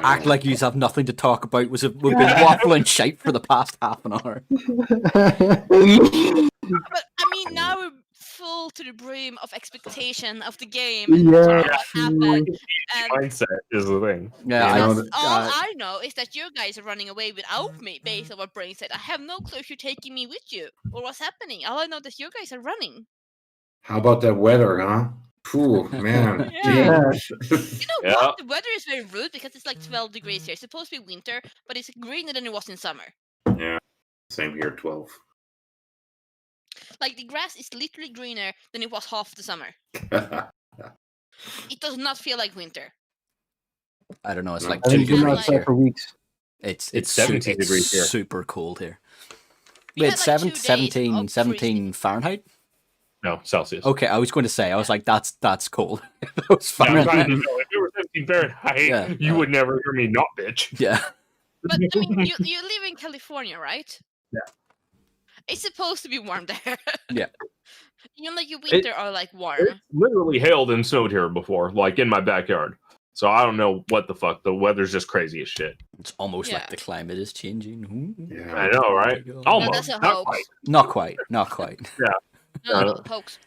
act like you have nothing to talk about. We've been waffling shite for the past half an hour. But I mean, now we're full to the brim of expectation of the game and sort of what happened. And Mindset is the thing. Yeah, all I know is that you guys are running away without me, based on what Brain said. I have no clue if you're taking me with you or what's happening. All I know is you guys are running. How about that weather, huh? Phew, man. Yeah. Jeez. You know what? The weather is very rude because it's like 12 degrees here. It's supposed to be winter, but it's greener than it was in summer. Yeah, same here, 12. Like, the grass is literally greener than it was half the summer. It does not feel like winter. I don't know. It's like I 2 haven't been degrees outside here. for weeks. It's 17 degrees here. Super cold here. We Wait, had, like, 2 days 17 of 17 Fahrenheit? No, Celsius. Okay, I was going to say, I was like, that's cold. That was Yeah, I'm Fahrenheit. trying to know, if it were 17 Fahrenheit, Yeah, you would never hear me not, bitch. Yeah. But, I mean, you live in California, right? Yeah. It's supposed to be warm there. Yeah. You know, like, your winter are, like, warm. It's literally hailed and snowed here before, like in my backyard. So I don't know what the fuck. The weather's just crazy as shit. It's almost Yeah. like the climate is changing. Ooh. Yeah. I know, right? No, Almost. that's a Not hoax. quite. Not quite. Not quite. No, hoax.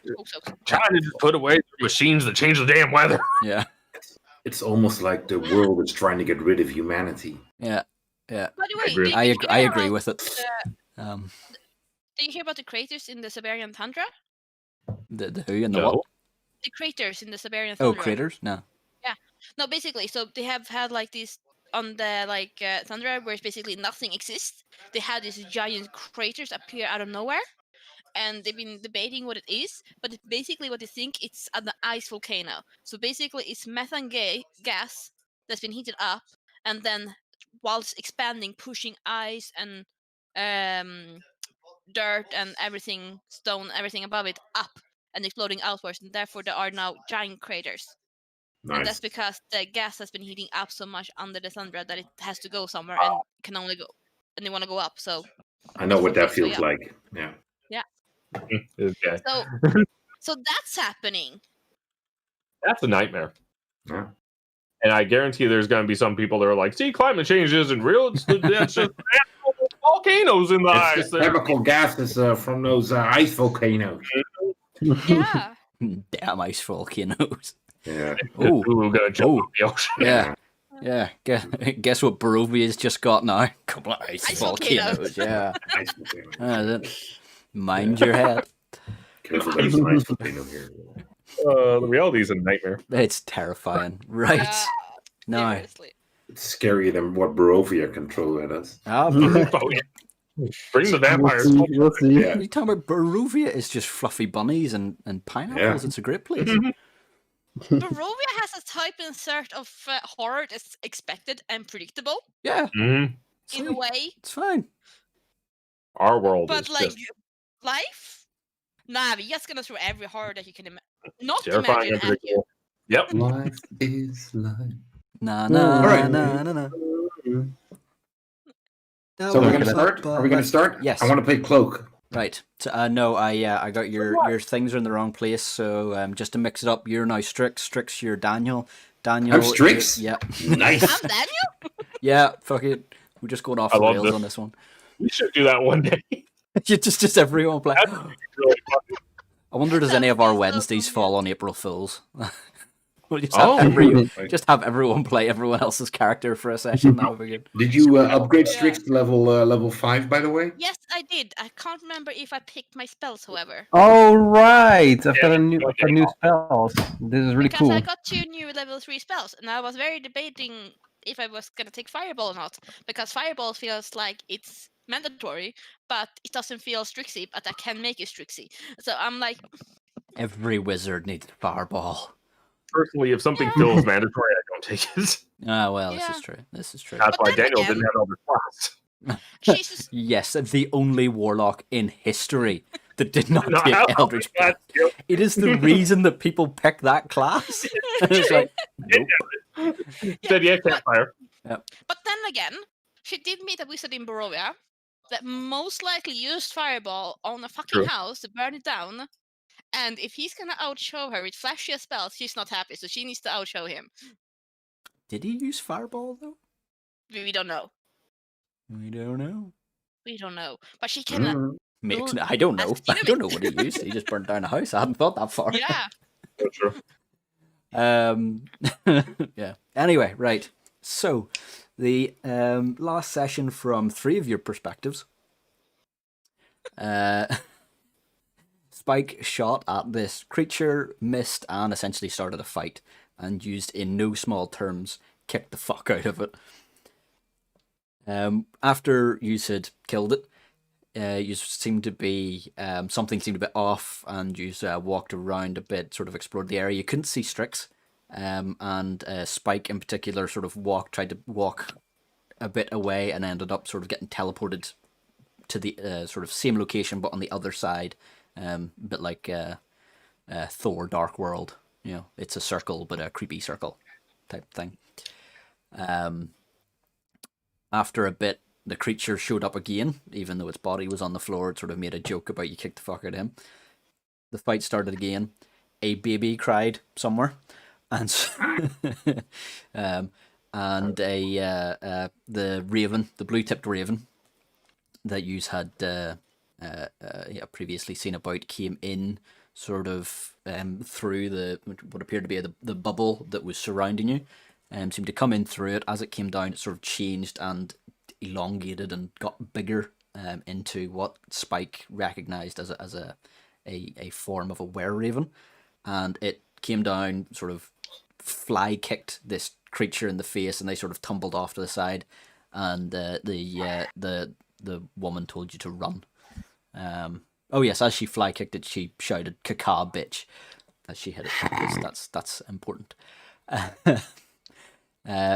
Trying to just put away the machines that change the damn weather. Yeah. It's almost like the world is trying to get rid of humanity. Yeah. Yeah. By the way, agree. I agree with it. Did you hear about the craters in the Siberian tundra? The who and the No. what? The craters in the Siberian Oh, tundra. craters? No. No, basically, so they have had like this on the tundra where basically nothing exists. They had these giant craters appear out of nowhere, and they've been debating what it is. But basically, what they think it's an ice volcano. So basically, it's methane gas that's been heated up, and then whilst expanding, pushing ice and dirt and everything, stone, everything above it up and exploding outwards, and therefore there are now giant craters. And that's Nice. because the gas has been heating up so much under the tundra that it has to go somewhere and can only go, and they want to go up. So I know what that Basically, feels yeah. like. Yeah. Okay. so that's happening. That's a nightmare. Yeah. And I guarantee there's going to be some people that are like, see, climate change isn't real. It's just natural volcanoes in the It's ice. just chemical gases from those ice volcanoes. Yeah. Damn ice volcanoes. Yeah. Oh, Ooh, gonna jump off the ocean. yeah. Yeah. Guess what Barovia's just got now? A couple of ice Ice volcanoes. Yeah. Ice volcano. That's it. Mind your head. Careful, there's an ice volcano here. The reality is a nightmare. It's terrifying. Right. No. Seriously. It's scarier than what Barovia can throw at us. Ah, Oh, yeah. Bring the vampires. We'll see. Yeah. you talking about Barovia is just fluffy bunnies and pineapples. Yeah. It's a great place. Barovia has a type and sort of horror that's expected and predictable Yeah. Mhm. in a way, It's fine. Our world but is like just life. Nah, we're just gonna throw every horror that you can not terrifying imagine and at you. predictable. Yep. Life is life. Nah, All nah, right. nah, nah, nah. So we're gonna start. Are we gonna start? Yes. I want to play Cloak. Right. So, no, I got your things are in the wrong place. So just to mix it up, you're now Strix. Strix, you're Daniel. Daniel. I'm Strix? Yeah. Nice. I'm Daniel. Yeah. Fuck it. We're just going off I the love rails this. on this one. We should do that one day. You just everyone play. That'd be really fun. I wonder does any of our Wednesdays so fall on April Fools? We'll just Oh. just have everyone play everyone else's character for a session. That would be good. Did you upgrade Strix to level 5, by the way? Yes, I did. I can't remember if I picked my spells, however. All right, I've got Yeah, a new okay. spells. This is really Because cool. I got 2 new level 3 spells, and I was very debating if I was gonna take Fireball or not, because Fireball feels like it's mandatory, but it doesn't feel Strixy, but I can make it Strixy. So I'm like, Every wizard needs a fireball. Personally, if something feels mandatory, I don't take it. Ah, well, this Yeah. is true. This is true. That's But why then Daniel again- didn't have other class. Jesus, Yes, the only warlock in history that did not Not take how- Eldritch Blast. Yep. It is the reason that people pick that class. It's like, nope. Said yeah, campfire. but then again, she did meet a wizard in Barovia that most likely used Fireball on a fucking True. house to burn it down. And if he's gonna outshow her with flashier spells, she's not happy, so she needs to outshow him. Did he use fireball though? We don't know. We don't know. We don't know. But she can. Makes Ooh, I don't know. ask I Steven. don't know what he used. He just burnt down a house. I hadn't thought that far. Yeah. That's true. Yeah. Anyway, right. So, the last session from 3 of your perspectives. Spike shot at this creature, missed, and essentially started a fight, and used in no small terms, kicked the fuck out of it. After you had killed it, you seemed to be something seemed a bit off, and you walked around a bit, sort of explored the area. You couldn't see Strix, and Spike in particular sort of tried to walk a bit away, and ended up sort of getting teleported to the sort of same location but on the other side, a bit like Thor: Dark World. You know, it's a circle but a creepy circle type thing. After a bit, the creature showed up again, even though its body was on the floor. It sort of made a joke about you kicked the fuck out of him. The fight started again. A baby cried somewhere, and and the raven, the blue-tipped raven that you had previously seen about, came in sort of through what appeared to be the bubble that was surrounding you. Seemed to come in through it. As it came down, it sort of changed and elongated and got bigger into what Spike recognized as a form of a were-raven, and it came down, sort of fly kicked this creature in the face, and they sort of tumbled off to the side, and the woman told you to run. Oh yes, as she fly kicked it, she shouted "Caca, bitch!" as she hit it, because that's important.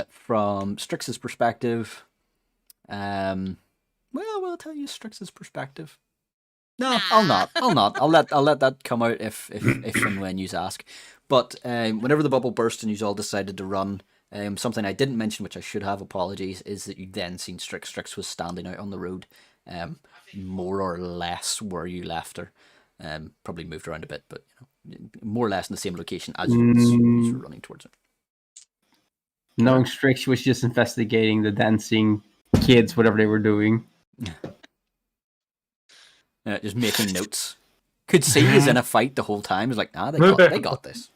From Strix's perspective, we'll tell you Strix's perspective. No, I'll not. I'll let that come out if and when you ask. But whenever the bubble burst and you all decided to run, something I didn't mention, which I should have, apologies, is that you then seen Strix. Strix was standing out on the road, more or less where you left her. Probably moved around a bit, but more or less in the same location as you were running towards it. Knowing Strix was just investigating the dancing kids, whatever they were doing. Just making notes. Could see he's in a fight the whole time. He's like, they got this.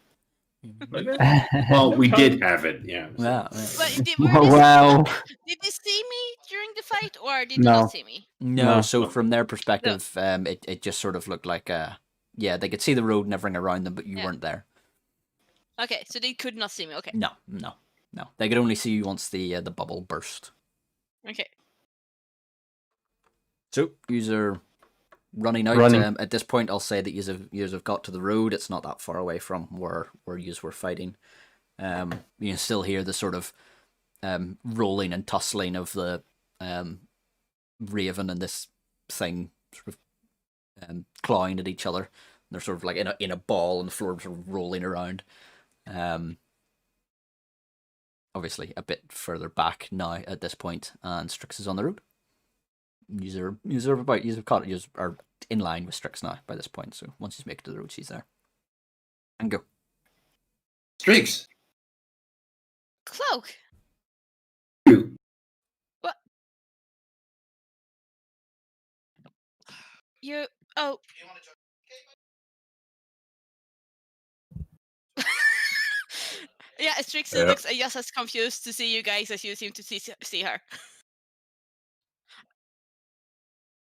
Well, we did have it, yeah. Yeah. But did they see me during the fight, or did they not see me? No. So from their perspective, it just sort of looked like they could see the road and everything around them, but you weren't there. Okay, so they could not see me. Okay. No. They could only see you once the bubble burst. Okay. So you're running out. At this point, I'll say that you have got to the road. It's not that far away from where you were fighting. You can still hear the sort of rolling and tussling of the raven and this thing sort of clawing at each other. They're sort of like in a ball on the floor, sort of rolling around. Obviously, a bit further back now at this point, and Strix is on the road. You are in line with Strix now by this point. So once you make it to the road, she's there. And go. Strix. Cloak. What? You. Oh. Yeah, Strix looks just as confused to see you guys as you seem to see her.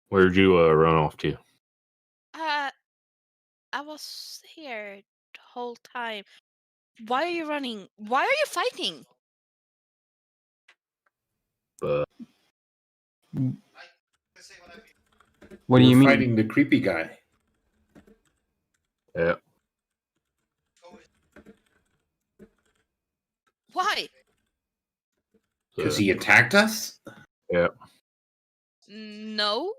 Where'd you run off to? I was here the whole time. Why are you running? Why are you fighting? What do you mean? Fighting the creepy guy. Yeah. Why? Because he attacked us? Yeah. No.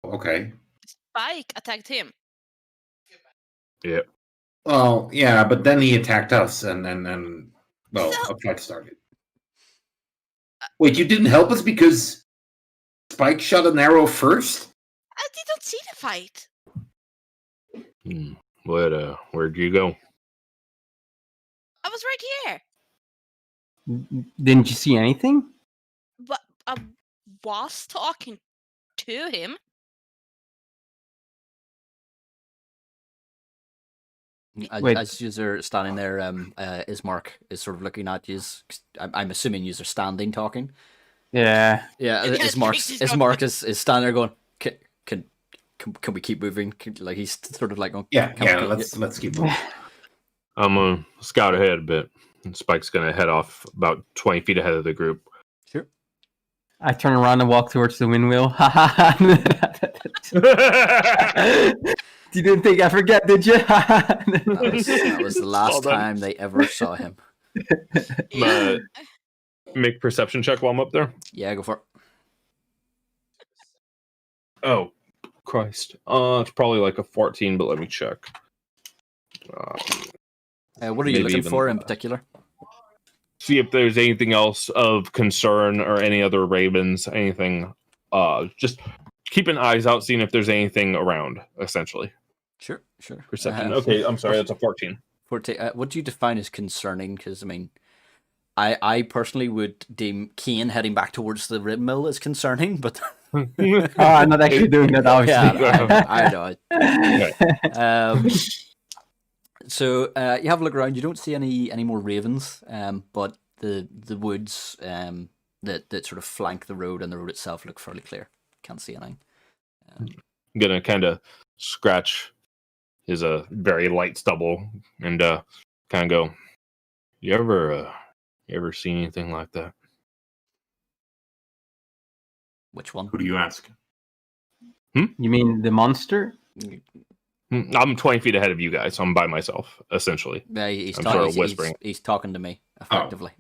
Okay. Spike attacked him. Yeah. Well, yeah, but then he attacked us, and a fight started. Wait, you didn't help us because Spike shot an arrow first? I didn't see the fight. Where'd you go? I was right here. Didn't you see anything? But I was talking to him. Wait. As you're standing there, Ismark is sort of looking at you. I'm assuming you're standing talking. Yeah. Yeah, Yeah, Ismark is standing there going, can we keep moving? Like he's sort of like going, Yeah, can we- let's keep moving. I'm gonna scout ahead a bit. And Spike's gonna head off about 20 feet ahead of the group. Sure. I turn around and walk towards the windmill. You didn't think I forget, did you? That was the last Well done. time they ever saw him. But make perception check while I'm up there. Yeah, go for it. Oh, Christ. It's probably like a 14, but let me check. What are you Maybe looking even for in less. particular? See if there's anything else of concern or any other ravens, anything. Just keeping eyes out, seeing if there's anything around, essentially. Sure. Perception. Okay, I'm sorry, that's a 14. What do you define as concerning? Because I mean, I personally would deem Kane heading back towards the rib mill as concerning, but Oh, I'm not actually doing that, obviously. yeah, I know. So you have a look around. You don't see any more ravens, but the woods that sort of flank the road and the road itself look fairly clear. Can't see anything. I'm gonna kind of scratch his very light stubble and kind of go. You ever seen anything like that? Which one? Who do you ask? You mean the monster? I'm 20 feet ahead of you guys. So I'm by myself, essentially. Yeah, he's I'm sort of talking. whispering. He's talking to me effectively.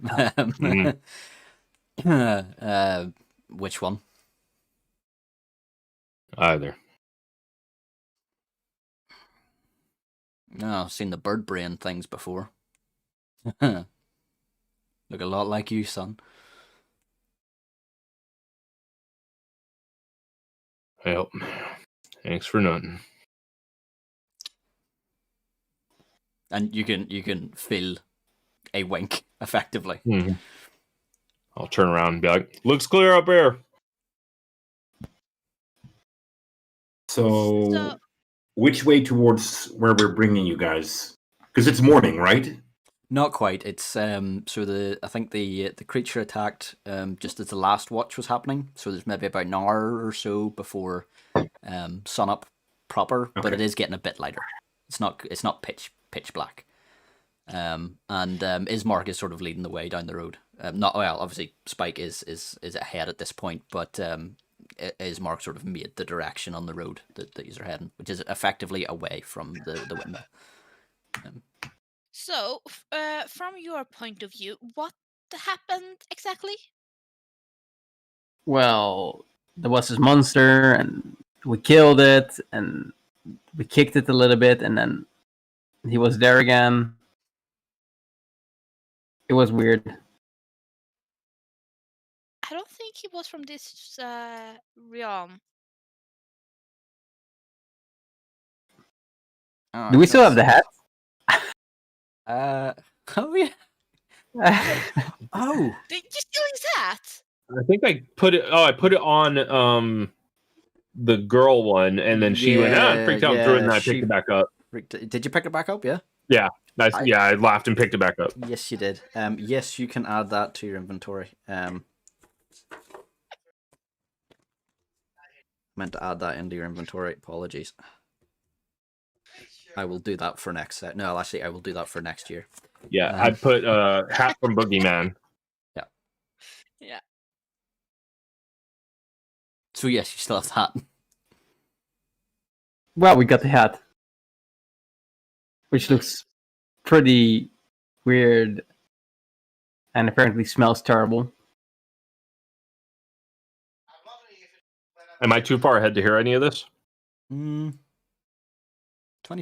Which one? Either. No, I've seen the bird brain things before. Look a lot like you, son. Well, thanks for nothing. And you can feel a wink effectively. Mhm. I'll turn around and be like, "Looks clear up here." So, which way towards where we're bringing you guys? Because it's morning, right? Not quite. It's so I think the creature attacked just as the last watch was happening. So there's maybe about an hour or so before sun up proper, but Okay. it is getting a bit lighter. It's not pitch black. And Ismark is sort of leading the way down the road. Obviously Spike is ahead at this point, but Ismark sort of made the direction on the road that you're heading, which is effectively away from the windmill. So, from your point of view, what happened exactly? Well, there was this monster, and we killed it, and we kicked it a little bit, and then he was there again. It was weird. I don't think he was from this realm. Do we still have the hat? Oh yeah. Oh. Did you steal his hat? I think I put it. Oh, I put it on the girl one, and then she went freaked out and threw it, and I picked it back up. Did you pick it back up? Yeah. I laughed and picked it back up. Yes, you did. Yes, you can add that to your inventory. Meant to add that into your inventory. Apologies. I will do that for next set. No, actually, I will do that for next year. Yeah, I put hat from Boogeyman. Yeah. So yes, you still have that. Well, we got the hat, which looks pretty weird and apparently smells terrible. Am I too far ahead to hear any of this? 20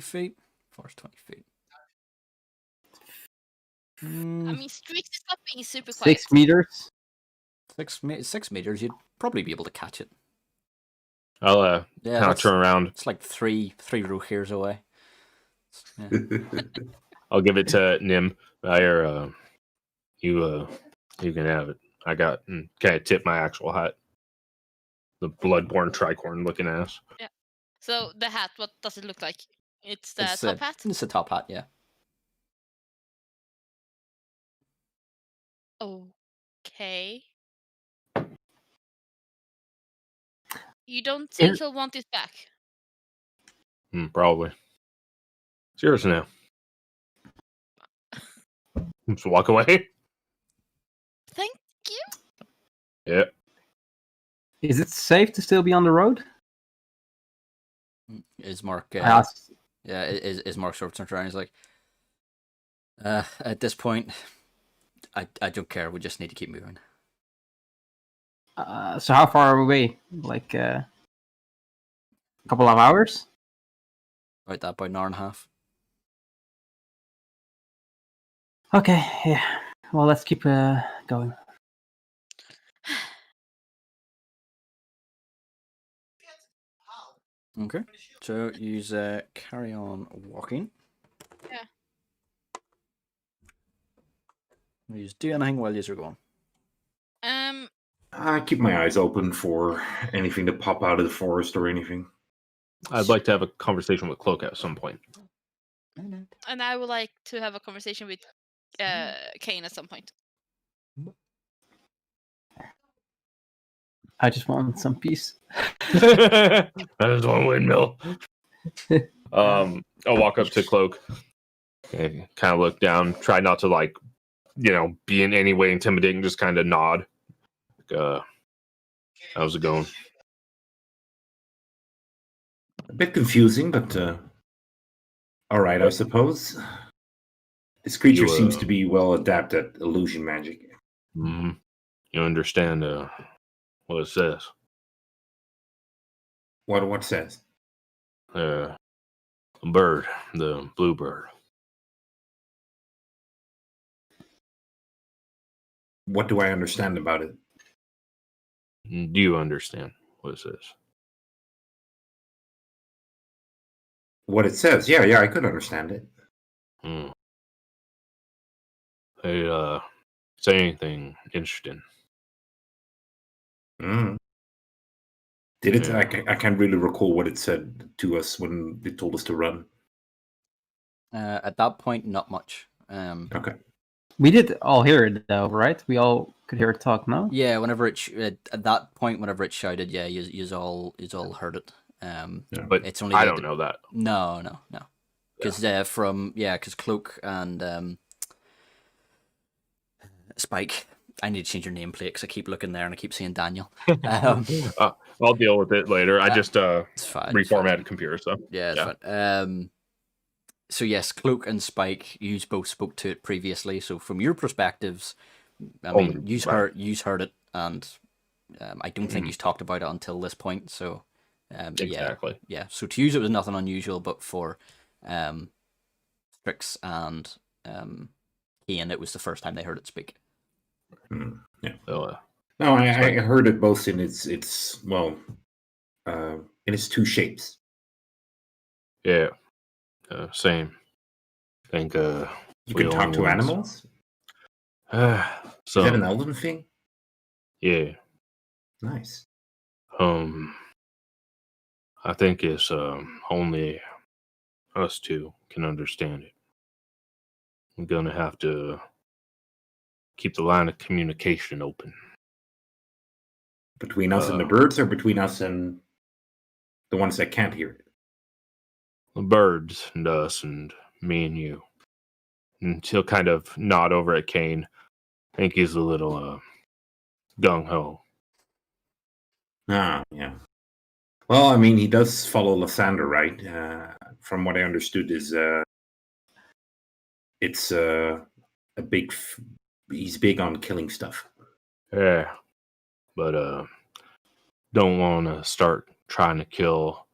feet. Forest 20 feet. I mean, Strix is not being super quiet. 6 meters? 6 meters. You'd probably be able to catch it. I'll Yeah, kind of turn around. It's like three rohirrs away. Yeah. I'll give it to Nim. You You can have it. I got kind of tip my actual hat. The bloodborne tricorn looking ass. So the hat, what does it look like? It's the It's top hat? It's a top hat, yeah. Okay. You don't think he'll want it back? Probably. It's yours now. Just walk away. Thank you. Yeah. Is it safe to still be on the road? Is Mark? I asked. Yeah, is Mark sort of turns around? He's like, at this point, I don't care. We just need to keep moving. So how far away? Like a couple of hours? About an hour and a half. Okay, yeah. Well, let's keep going. Okay. So you carry on walking. Yeah. You do anything while you're going. I keep my eyes open for anything to pop out of the forest or anything. I'd like to have a conversation with Cloak at some point. And I would like to have a conversation with Kane at some point. I just want some peace. That is one windmill. I'll walk up to Cloak and kind of look down, try not to be in any way intimidating, just kind of nod. How's it going? A bit confusing, but all right, I suppose. This creature seems to be well adept at illusion magic. Mm-hmm. You understand what it says? What says? A bird, the bluebird. What do I understand about it? Do you understand what it says? What it says? Yeah, I could understand it. Hey, say anything interesting. Mm. Did it? Yeah. I can't really recall what it said to us when it told us to run. At that point, not much. Okay. We did all hear it though, right? We all could hear it talk, no? Yeah, whenever at that point, whenever it shouted, yeah, you all heard it. But it's only I don't know that. No, because because Cloak and Spike. I need to change your nameplate because I keep looking there and I keep seeing Daniel. I'll deal with it later. I just it's fine, reformatted the computer, so yeah, it's fine. So yes, Cloak and Spike, you both spoke to it previously. So from your perspectives, I mean, you heard it, and I don't think you talked about it until this point. So exactly, yeah. So to use it was nothing unusual, but for Strix and Ian, it was the first time they heard it speak. Yeah. So, No, I heard it both in its in its two shapes. yeah, same. I think You can talk to animals. So Is that an elven thing? Yeah. Nice. I think it's only us two can understand it. I'm gonna have to keep the line of communication open. Between us and the birds, or between us and the ones that can't hear it? The birds and us and me and you. And he'll kind of nod over at Kane. I think he's a little gung-ho. Ah, yeah. Well, I mean, he does follow Lysander, right? From what I understood, is it's a big. He's big on killing stuff. Yeah, but don't want to start trying to kill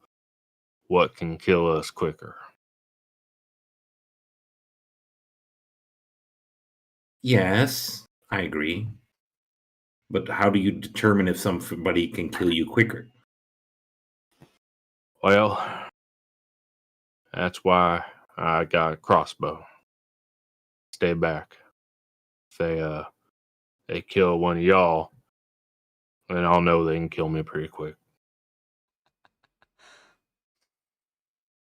what can kill us quicker. Yes, I agree. But how do you determine if somebody can kill you quicker? Well, that's why I got a crossbow. Stay back. If they kill one of y'all, then I'll know they can kill me pretty quick.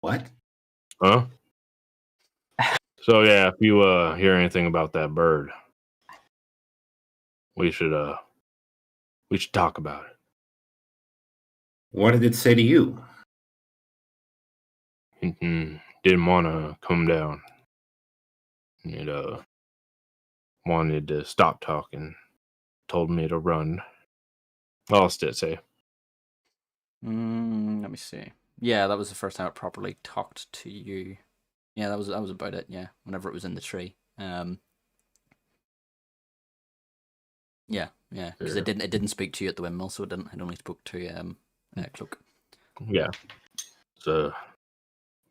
What? Huh? So yeah, if you hear anything about that bird, we should talk about it. What did it say to you? Didn't want to come down. It wanted to stop talking. Told me to run. What else did it say? Let me see. Yeah, that was the first time it properly talked to you. Yeah, that was about it. Yeah, whenever it was in the tree. Yeah, because Yeah. it didn't speak to you at the windmill, so it only spoke to Cloak. Yeah. So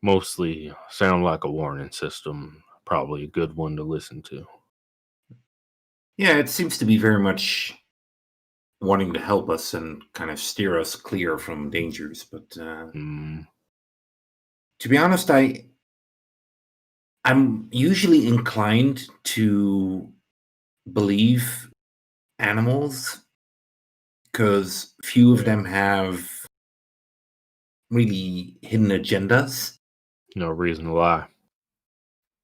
mostly sound like a warning system. Probably a good one to listen to. Yeah, it seems to be very much wanting to help us and kind of steer us clear from dangers. But to be honest, I'm usually inclined to believe animals because few of them have really hidden agendas. No reason to lie.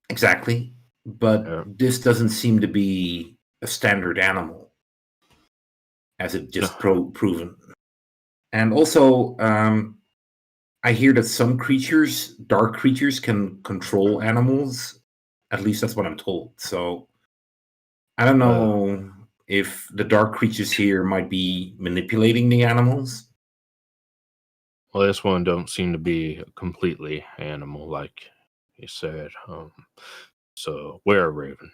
Exactly. But Yeah. this doesn't seem to be a standard animal, as it just proven. And also, I hear that some creatures, dark creatures, can control animals. At least that's what I'm told. So I don't know if the dark creatures here might be manipulating the animals. Well, this one don't seem to be completely animal, like you said. So we're a raven.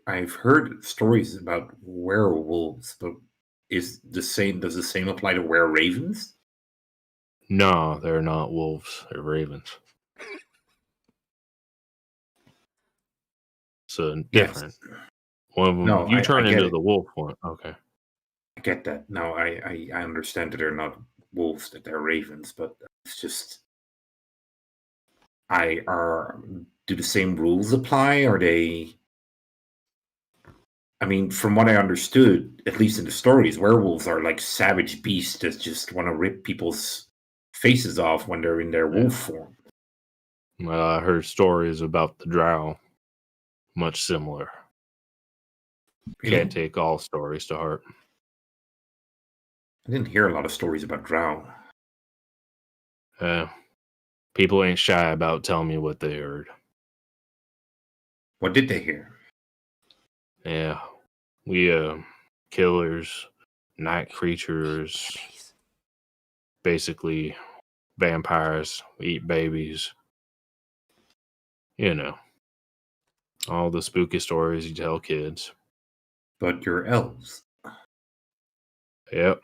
I've heard stories about werewolves, but does the same apply to were-ravens? No, they're not wolves. They're ravens. So different. Yes. One of them, No, you I turn get into it. the wolf one. Okay. I get that. No, I understand that they're not wolves, that they're ravens, but it's just do the same rules apply? Are they I mean, from what I understood, at least in the stories, werewolves are like savage beasts that just want to rip people's faces off when they're in their wolf form. I heard stories about the drow. Much similar. Really? Can't take all stories to heart. I didn't hear a lot of stories about drow. People ain't shy about telling me what they heard. What did they hear? Yeah. We killers, night creatures, Babies. basically vampires, eat babies. You know. All the spooky stories you tell kids. But you're elves. Yep.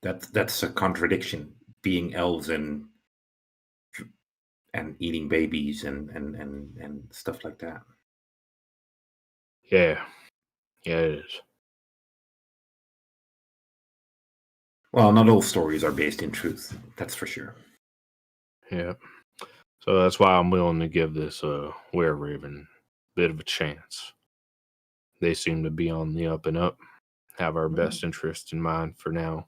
That's a contradiction. Being elves and eating babies and stuff like that. Yeah. Yeah, it is. Well, not all stories are based in truth. That's for sure. Yeah. So that's why I'm willing to give this were-raven a bit of a chance. They seem to be on the up and up. Have our best interest in mind for now.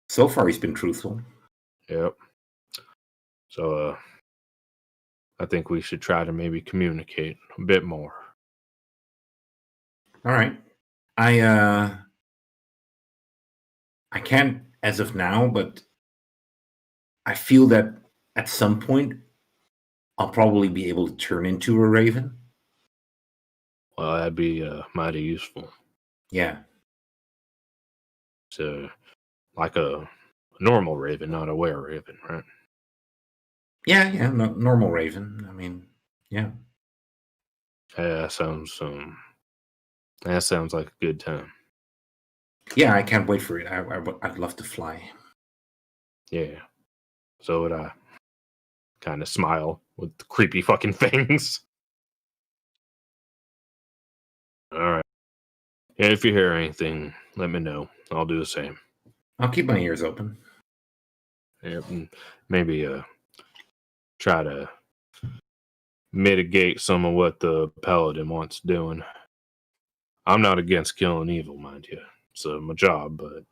So far, he's been truthful. Yep. So I think we should try to maybe communicate a bit more. All right. I can't as of now, but I feel that at some point I'll probably be able to turn into a raven. Well, that'd be mighty useful. Yeah. So, like a normal raven, not a were-raven, right? Yeah, normal raven. I mean, yeah. Yeah, that sounds like a good time. Yeah, I can't wait for it. I'd love to fly. Yeah. So would I. Kind of smile with the creepy fucking things. All right. And if you hear anything, let me know. I'll do the same. I'll keep my ears open. Yep, and maybe try to mitigate some of what the paladin wants doing. I'm not against killing evil, mind you. It's my job, but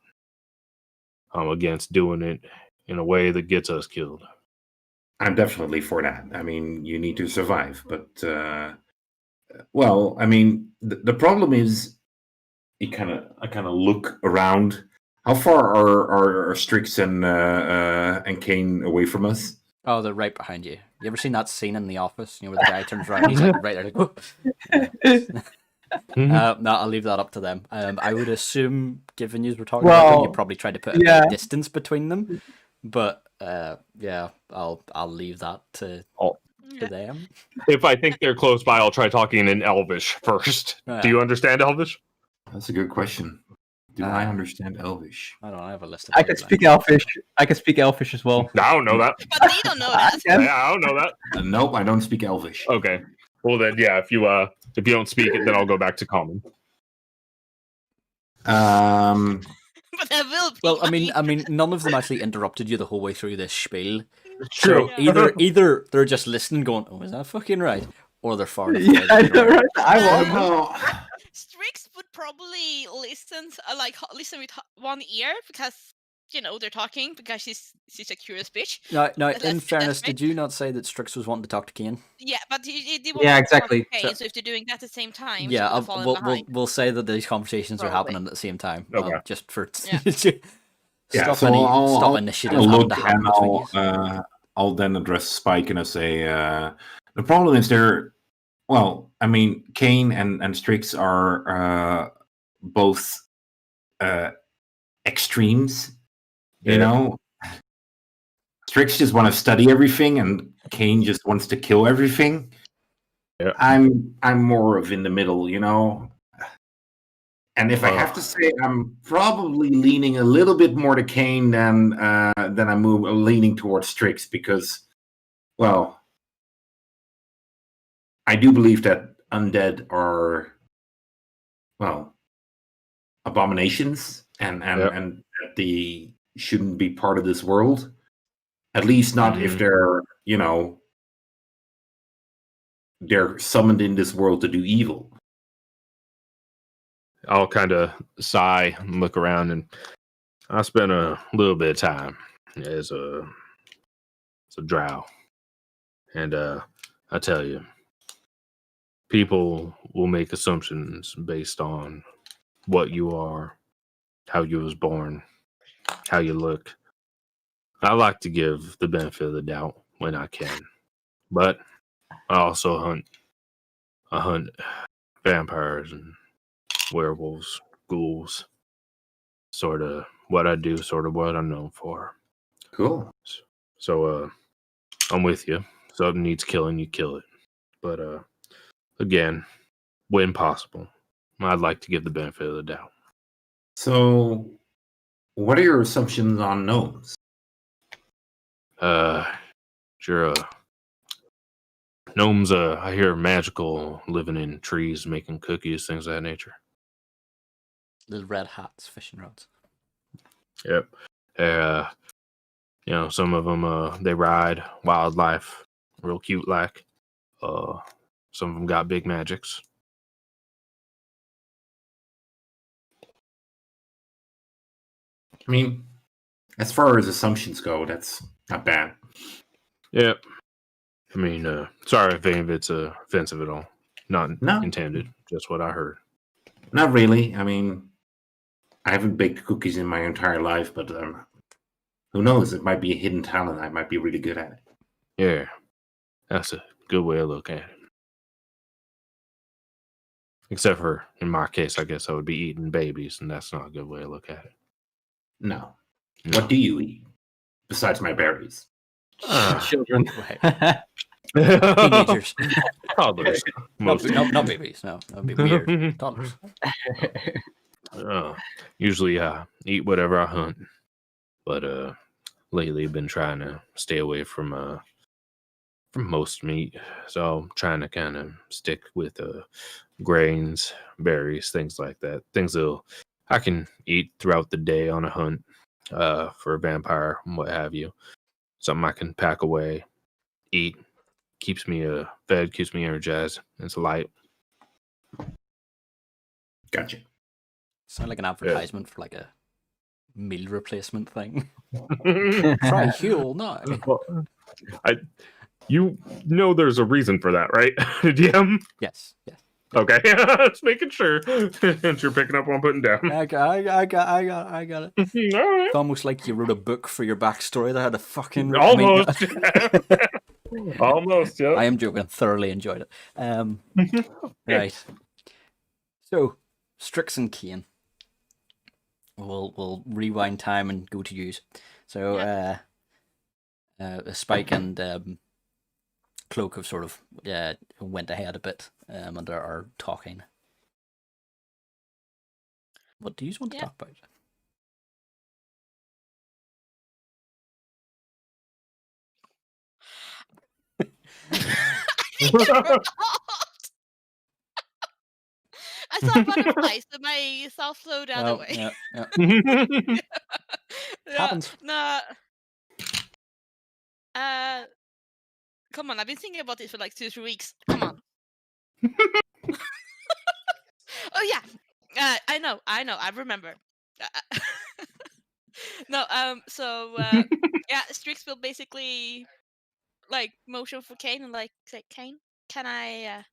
I'm against doing it in a way that gets us killed. I'm definitely for that. I mean, you need to survive, but well, I mean, the problem is, I kind of look around. How far are Strix and Kane away from us? Oh, they're right behind you. You ever seen that scene in The Office? You know, where the guy turns around, he's like right there, like, whoop. No, I'll leave that up to them. I would assume, given you were talking about them, you probably tried to put a bit of distance between them. But yeah, I'll leave that to them. If I think they're close by, I'll try talking in Elvish first. Do you understand Elvish? That's a good question. Do I understand Elvish? I don't know. I have a list of I can speak Elfish. I can speak Elfish as well. I don't know that. But they don't know that. I don't know that. Nope, I don't speak Elvish. Okay. Well then, yeah. If you don't speak it, then I'll go back to common. But I will. Well, I mean, none of them actually interrupted you the whole way through this spiel. True. So either they're just listening, going, "Oh, is that fucking right?" Or they're far enough. Yeah, I know, right? I Um, won't. Strix would probably listen, listen with one ear because they're talking because she's a curious bitch. Now, That's- in that's fairness, right. did you not say that Strix was wanting to talk to Kane? Yeah, but they Yeah, exactly. Okay, so if they're doing that at the same time, she Yeah, would have fallen we'll behind. we'll say that these conversations are Probably. happening at the same time. Okay. Just for Yeah, stop so any I'll stop initiative I'll having look to happen and between you. I'll then address Spike and I say, the problem is well, I mean, Kane and Strix are both extremes, you know? Strix just want to study everything and Kane just wants to kill everything. Yeah. I'm more of in the middle, you know? And if I have to say, I'm probably leaning a little bit more to Kane than I'm leaning towards Strix because, well, I do believe that undead are, well, abominations and that they shouldn't be part of this world. At least not if they're, they're summoned in this world to do evil. I'll kind of sigh and look around, and I spent a little bit of time as a drow, and I tell you, people will make assumptions based on what you are, how you was born, how you look. I like to give the benefit of the doubt when I can, but I also hunt. I hunt vampires and werewolves, ghouls. Sort of what I do, sort of what I'm known for. Cool. So I'm with you. Something needs killing, you kill it. But again, when possible, I'd like to give the benefit of the doubt. So, what are your assumptions on gnomes? Sure. Gnomes, I hear magical, living in trees, making cookies, things of that nature. Little red hats, fishing rods. Yep. Some of them, they ride wildlife, real cute like. Some of them got big magics. I mean, as far as assumptions go, that's not bad. Yep. I mean, sorry if any of it's offensive at all. Not intended, just what I heard. Not really. I mean, I haven't baked cookies in my entire life, but who knows? It might be a hidden talent. I might be really good at it. Yeah, that's a good way to look at it. Except for, in my case, I guess I would be eating babies, and that's not a good way to look at it. No. What do you eat besides my berries? Children. Teenagers. Toddlers. Not babies. No, that'd be weird. Toddlers. Usually I eat whatever I hunt, but lately I've been trying to stay away from most meat, so I'm trying to kind of stick with grains, berries, things like that. Things that I can eat throughout the day on a hunt, for a vampire and what have you. Something I can pack away, eat, keeps me fed, keeps me energized. It's light. Gotcha. Sound like an advertisement for like a meal replacement thing. Well, Try Huel now. you know there's a reason for that, right? DM? Yes. Okay. Just making sure that you're picking up what I'm putting down. I got it. All right. It's almost like you wrote a book for your backstory that had a fucking Almost. Almost, yeah. I am joking. Thoroughly enjoyed it. Right. So, Strix and Kane. We'll rewind time and go to use. So, Spike and Cloak have sort of went ahead a bit and are talking. What do you want to talk about? I saw butterflies, so my self flowed the other way. Yeah. Happens. No. Come on, I've been thinking about this for like 2-3 weeks. Come on. Oh yeah. I know. I remember. No. So yeah, Strix will basically like motion for Kane and like say, Kane, can I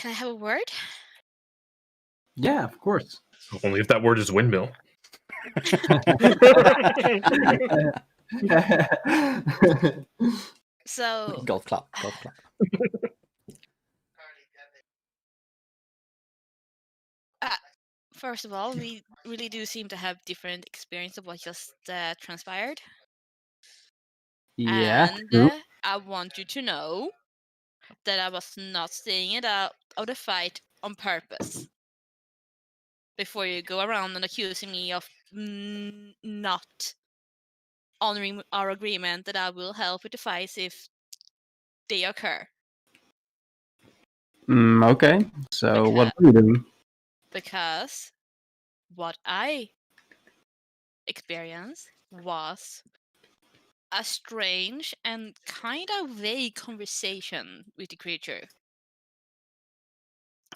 have a word? Yeah, of course. Only if that word is windmill. So Golf clap. first of all, we really do seem to have different experience of what just transpired. Yeah, And true. I want you to know that I was not staying it out of the fight on purpose. Before you go around and accusing me of not honoring our agreement that I will help with the fights if they occur. Okay, so what are you doing? Because what I experienced was a strange and kind of vague conversation with the creature.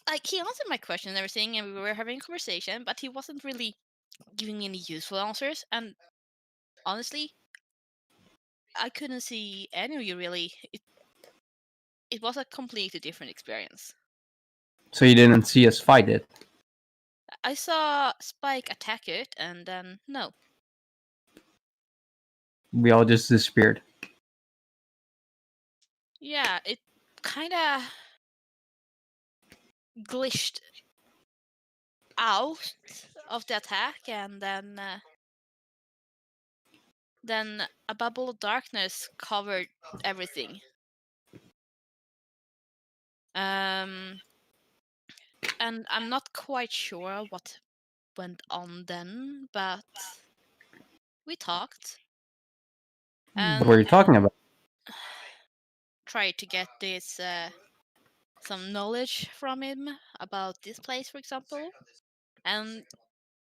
Like, he answered my question and everything, and we were having a conversation, but he wasn't really giving me any useful answers. And honestly, I couldn't see any of you really. It was a completely different experience. So you didn't see us fight it? I saw Spike attack it, and then no. We all just disappeared. Yeah, it kind of glitched out of the attack, and then a bubble of darkness covered everything. And I'm not quite sure what went on then, but we talked. What were you And talking about? tried to get this some knowledge from him about this place, for example. And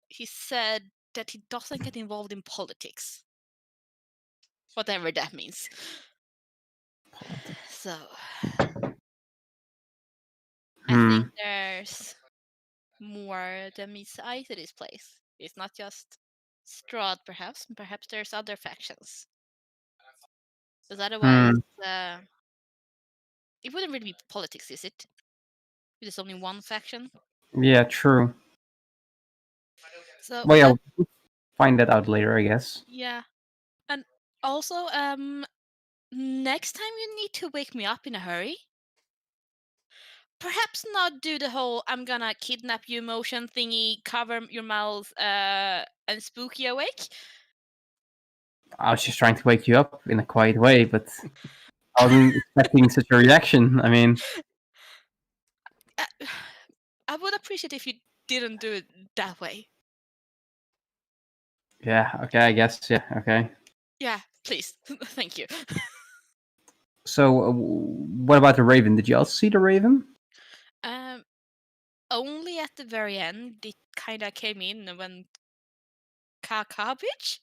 he said that he doesn't get involved in politics, whatever that means. So I think there's more than meets the eye to this place. It's not just Strahd, perhaps. Perhaps there's other factions. Because otherwise, it wouldn't really be politics, is it? There's only one faction. Yeah, true. So Well, yeah, we'll find that out later, I guess. yeah, and also, next time you need to wake me up in a hurry. Perhaps not do the whole "I'm gonna kidnap you" motion thingy, cover your mouth, and spook you awake. I was just trying to wake you up in a quiet way, but I wasn't expecting such a reaction. I mean, I would appreciate if you didn't do it that way. yeah, okay, I guess, yeah, okay. Yeah, please. Thank you. So, what about the Raven? Did you also see the Raven? Only at the very end, it kind of came in when bitch?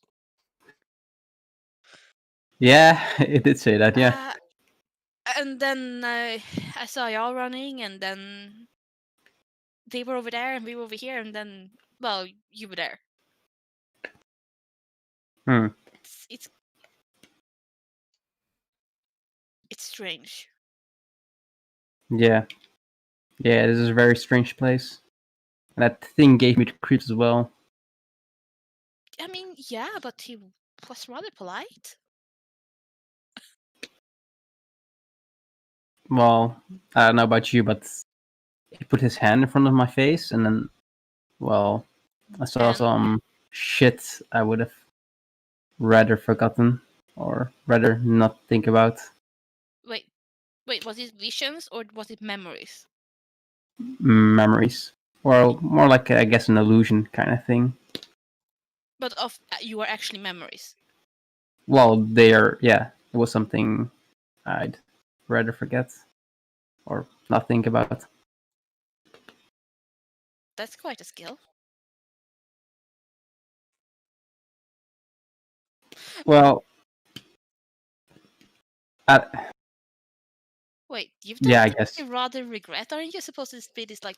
Yeah, it did say that. Yeah. And then I saw y'all running, and then they were over there, and we were over here, and then, well, you were there. Hmm. It's strange. Yeah. Yeah, this is a very strange place. And that thing gave me the creeps as well. I mean, yeah, but he was rather polite. Well, I don't know about you, but he put his hand in front of my face, and then, well, I saw And- some shit I would have rather forgotten or rather not think about. Wait, was it visions or was it memories? Memories. Well, more like, I guess, an illusion kind of thing. But of you are actually memories. Well, yeah, it was something I'd rather forget or not think about. That's quite a skill. Well, Wait, you've yeah, I done guess. something rather regret. Aren't you supposed to be this like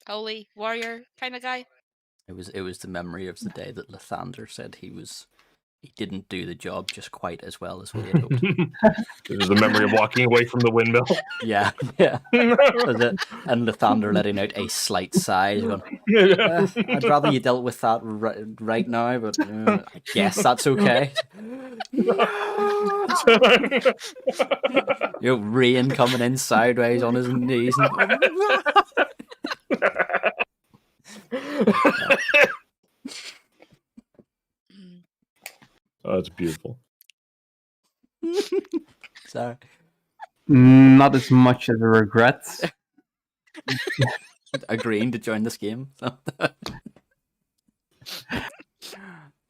holy warrior kind of guy? It was the memory of the day that Lathander said he didn't do the job just quite as well as we had hoped. This is the memory of walking away from the windmill. Yeah, yeah. Was it? And Lathander letting out a slight sigh. He's going, I'd rather you dealt with that right now, but I guess that's okay. Rain coming in sideways on his knees. Oh, it's beautiful. Sorry. Not as much as a regret. Agreeing to join this game. So.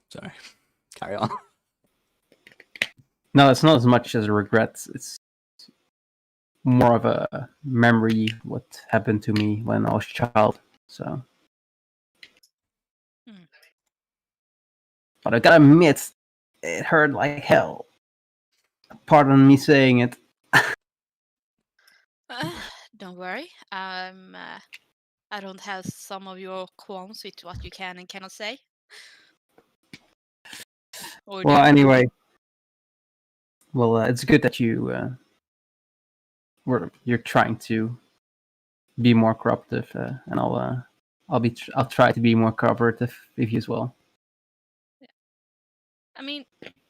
Sorry. Carry on. No, it's not as much as a regret. It's more of a memory what happened to me when I was a child. So, but I gotta admit, it hurt like hell. Pardon me saying it. Don't worry. I don't have some of your qualms with what you can and cannot say. Or Well, do. anyway, it's good that you're trying to be more cooperative, and I'll try to be more cooperative with you as well. I mean,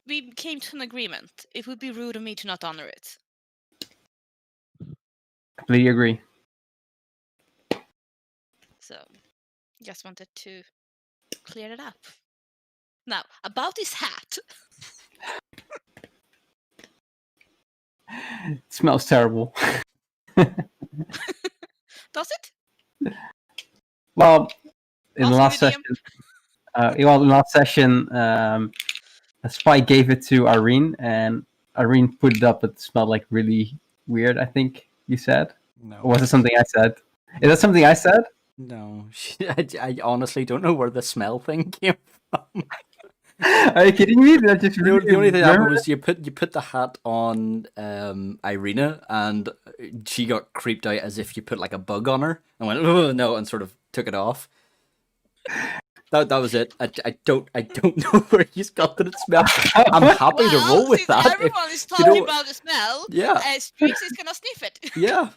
we came to an agreement. It would be rude of me to not honor it. Completely agree. So, just wanted to clear it up. Now, about this hat. It smells terrible. Does it? Well, in the Also last the DM. session, in the last session, Spy gave it to Irene, and Irene put it up. It smelled like really weird. I think you said. No. Or was it something I said? Is that something I said? No. I honestly don't know where the smell thing came from. Are you kidding me? Did I just The only thing that happened was you put the hat on Irina, and she got creeped out as if you put like a bug on her and went, oh no, and sort of took it off. That was it. I don't know where you got that it smelled. I'm happy to roll with since that. everyone is you know- talking about the smell, Yeah. Strix is gonna sniff it. Yeah,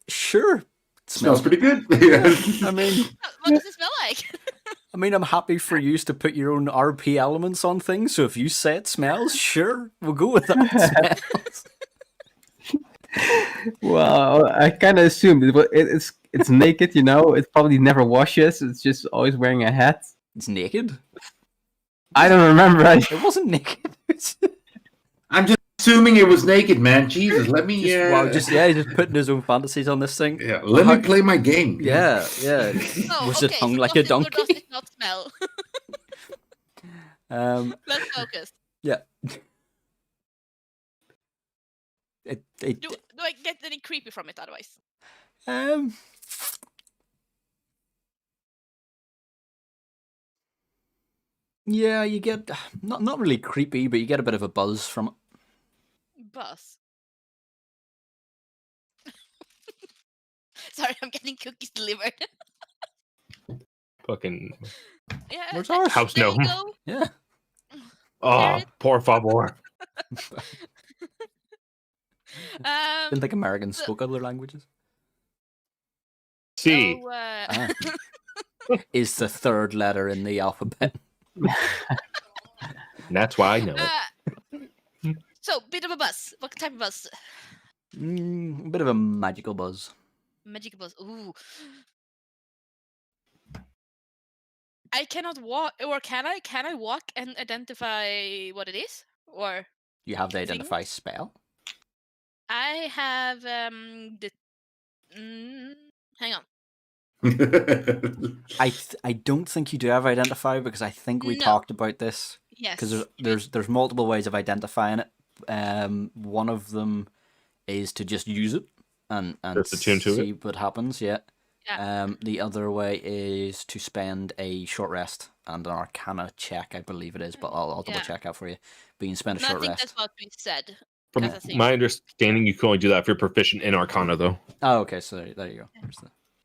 sure. It Smells pretty good. I mean, What does it smell like? I'm happy for you to put your own RP elements on things. So if you say it smells, sure, we'll go with that. It smells. Well, I kind of assumed it's naked. It probably never washes. It's just always wearing a hat. It's naked. I don't remember. It wasn't naked. I'm just assuming it was naked, man. Jesus, let me. Just putting his own fantasies on this thing. Yeah, let me play my game. Yeah. Oh, Was okay, it hung so like does a it or donkey? does it not smell? Let's focus. Yeah. It Do I get any creepy from it otherwise? Yeah, you get not really creepy, but you get a bit of a buzz from it. Buzz. Sorry, I'm getting cookies delivered. Fucking Yeah, Where's ours? house there gnome. you go. Yeah. Oh, por favor. Didn't think Americans so- spoke other languages. C. Oh, Ah. Is the third letter in the alphabet. And that's why I know it. so bit of a buzz. What type of buzz? A bit of a magical buzz. Magic buzz. Ooh. I cannot walk, or can I? Can I walk and identify what it is? Or You have the identify spell. I have the. Hang on. I don't think you do have identify because I think we No. talked about this Yes. because there's multiple ways of identifying it. One of them is to just use it and Just attune to see what happens. Yeah. Yeah. The other way is to spend a short rest and an Arcana check, I believe it is, but I'll double Yeah. check out for you. But you can spend a No, I short think rest. that's what we said. From 'cause I think- my understanding, you can only do that if you're proficient in Arcana, though. Oh, okay. So there you go.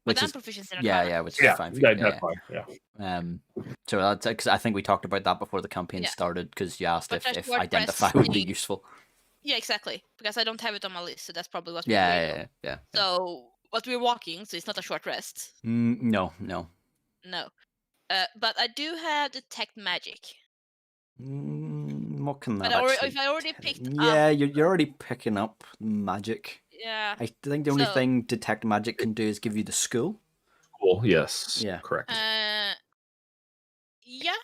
But Which I'm is proficient in yeah, Arcana. yeah, which Yeah, is fine for you. that's fine. Yeah. So that's because I think we talked about that before the campaign Yeah. started because you asked But if a short identify rest would be thing- useful. Yeah, exactly. Because I don't have it on my list, so that's probably what we're Yeah, doing. yeah. So, but we're walking, so it's not a short rest. No. No. But I do have detect magic. What can that But actually? if I already picked Yeah, up, you're already picking up magic. yeah. I think the only So- thing detect magic can do is give you the school. Cool. Yes. Yeah. Correct. Yeah.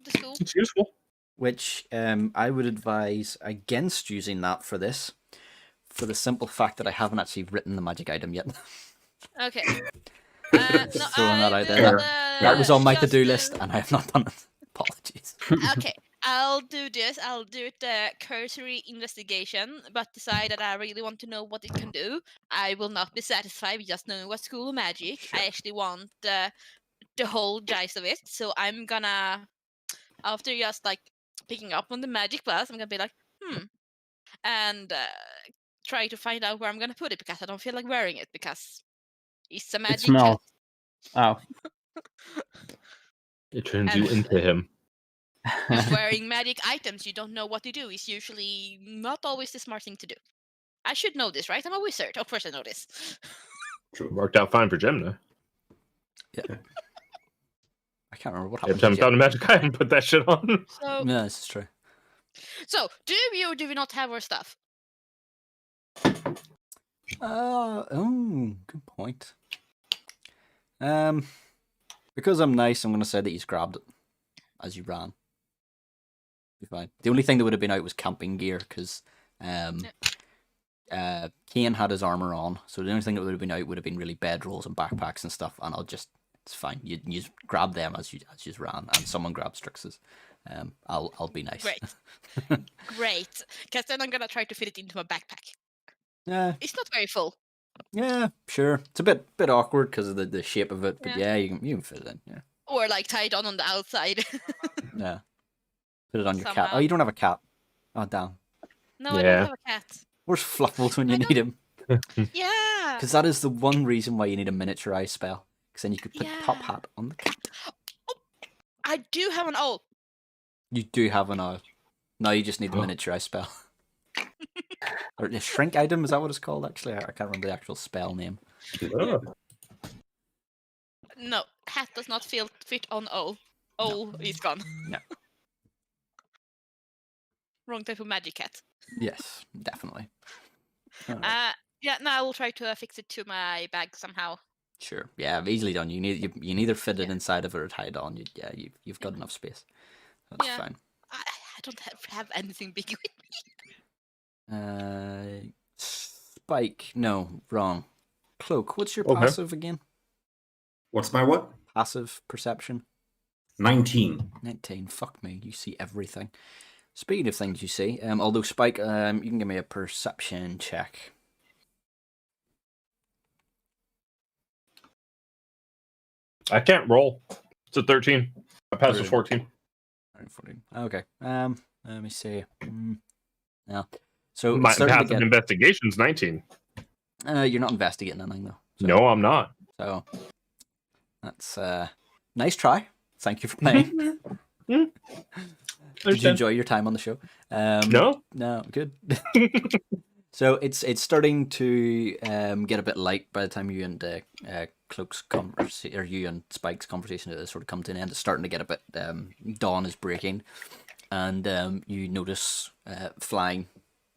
The school. It's useful. Which I would advise against using that for this, for the simple fact that I haven't actually written the magic item yet. Okay. Just throwing that out will, there. That was on my just, to-do list, and I have not done it. Apologies. Okay, I'll do this. I'll do the cursory investigation, but decide that I really want to know what it can do. I will not be satisfied with just knowing what school of magic. Sure. I actually want the whole gist of it. So I'm gonna, after just like picking up on the magic bus, I'm gonna be like, and try to find out where I'm gonna put it because I don't feel like wearing it because it's a It magic smells. cat. Oh. It turns And- you into him. Wearing magic items you don't know what to do is usually not always the smart thing to do. I should know this, right? I'm a wizard. Of course I know this. Worked out fine for Jim, though. I can't remember what Every happened. time I to found a magic item, put that shit on. So, Yeah, this is true. so do we or do we not have our stuff? Good point. Because I'm nice, I'm going to say that he's grabbed it as you ran. Be fine. The only thing that would have been out was camping gear because Kane had his armor on, so the only thing that would have been out would have been really bedrolls and backpacks and stuff. And it's fine. You just grab them as you ran, and someone grabs Strix's. I'll be nice. Great. Great. Because then I'm going to try to fit it into my backpack. Yeah, It's not very full. yeah, sure. It's a bit awkward because of the shape of it, but Yeah. yeah, you can fit it in. Yeah, Or like tied on the outside. yeah. Put it on your cat. Somehow. Oh, you don't have a cat. Oh, damn. No, I Yeah. don't have a cat. Where's Fluffles when you I need him? Yeah. Because that is the one reason why you need a miniaturized spell. Because then you could put Top Yeah. Hat on the cat. I do have an owl. You do have an owl. Now you just need the Oh. miniaturized spell. Or the shrink item, is that what it's called actually? I can't remember the actual spell name. Oh. No, hat does not fit on owl. Owl is gone. No. Wrong type of magic cat. Yes, definitely. Alright. Yeah, no, I will try to fix it to my bag somehow. Sure. Yeah, easily done. You neither fit it Yeah. inside of it or tie it on. You've got enough space. That's Yeah. fine. I don't have anything big with me. Spike. No, wrong. Cloak. What's your Okay. passive again? What's my what? Passive perception. 19. 19. Fuck me. You see everything. Speaking of things you see, although Spike, you can give me a perception check. I can't roll. It's a 13. My pass was 14. 14. Okay. Let me see. No. So My it's starting to passive get. investigation's 19. You're not investigating anything though. So, No, I'm not. So that's nice try. Thank you for playing. Did you enjoy your time on the show? No. No, good. So it's starting to get a bit light by the time you and Cloak's conversation, or you and Spike's conversation has sort of come to an end. It's starting to get a bit. Dawn is breaking, and you notice flying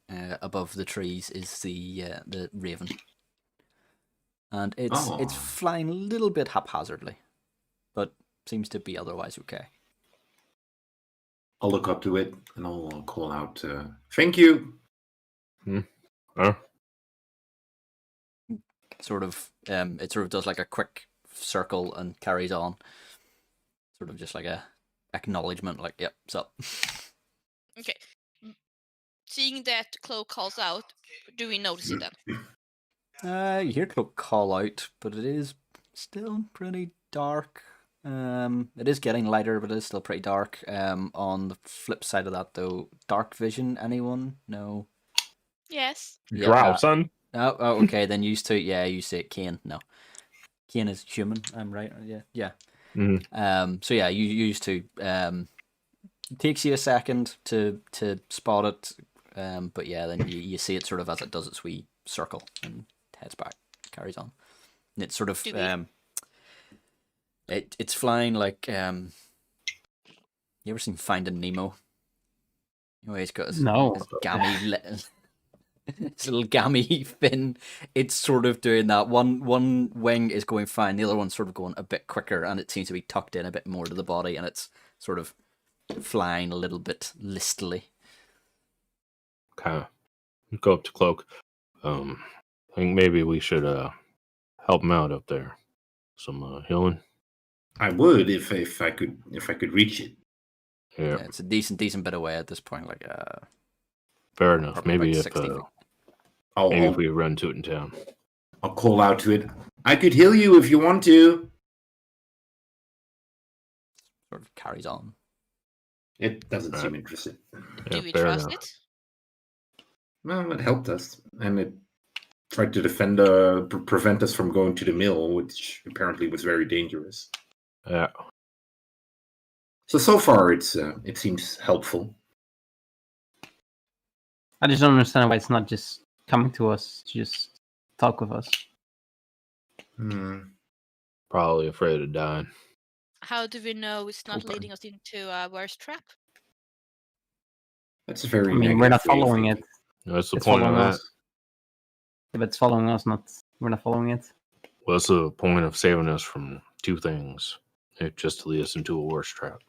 above the trees is the raven, and it's flying a little bit haphazardly, but seems to be otherwise okay. I'll look up to it and I'll call out, thank you. Sort of, it sort of does like a quick circle and carries on. Sort of just like a acknowledgement, like, yep, what's up? Okay. Seeing that Cloak calls out, do we notice it then? You hear Cloak call out, but it is still pretty dark. It is getting lighter, but it is still pretty dark. On the flip side of that, though, dark vision. Anyone? No. Yes. Drow, son. Oh, okay. Then used to, you say Kane. No, Kane is human. I'm right. Yeah. Mm-hmm. So yeah, you used to. It takes you a second to spot it, but yeah, then you see it sort of as it does its wee circle and heads back, carries on. And it's sort of it's flying like you ever seen Finding Nemo? You know, he's got his gammy his little gammy fin. It's sort of doing that. One wing is going fine, the other one's sort of going a bit quicker, and it seems to be tucked in a bit more to the body, and it's sort of flying a little bit listily. Okay. Go up to Cloak. I think maybe we should help him out up there. Some healing. I would if I could reach it. Yeah. It's a decent bit away at this point. Like fair enough. Maybe if 60 feet. if we run to it in town. I'll call out to it. I could heal you if you want to. Sort of carries on. It doesn't seem interested. Do we trust it? Well, it helped us, and it tried to prevent us from going to the mill, which apparently was very dangerous. Yeah. So far, it seems helpful. I just don't understand why it's not just coming to us to just talk with us. Probably afraid of dying. How do we know it's not leading us into a worse trap? That's a very. I mean, we're not following it. That's the point of that. If it's following us, we're not following it. Well, that's the point of saving us from two things. It just to lead us into a worse trap.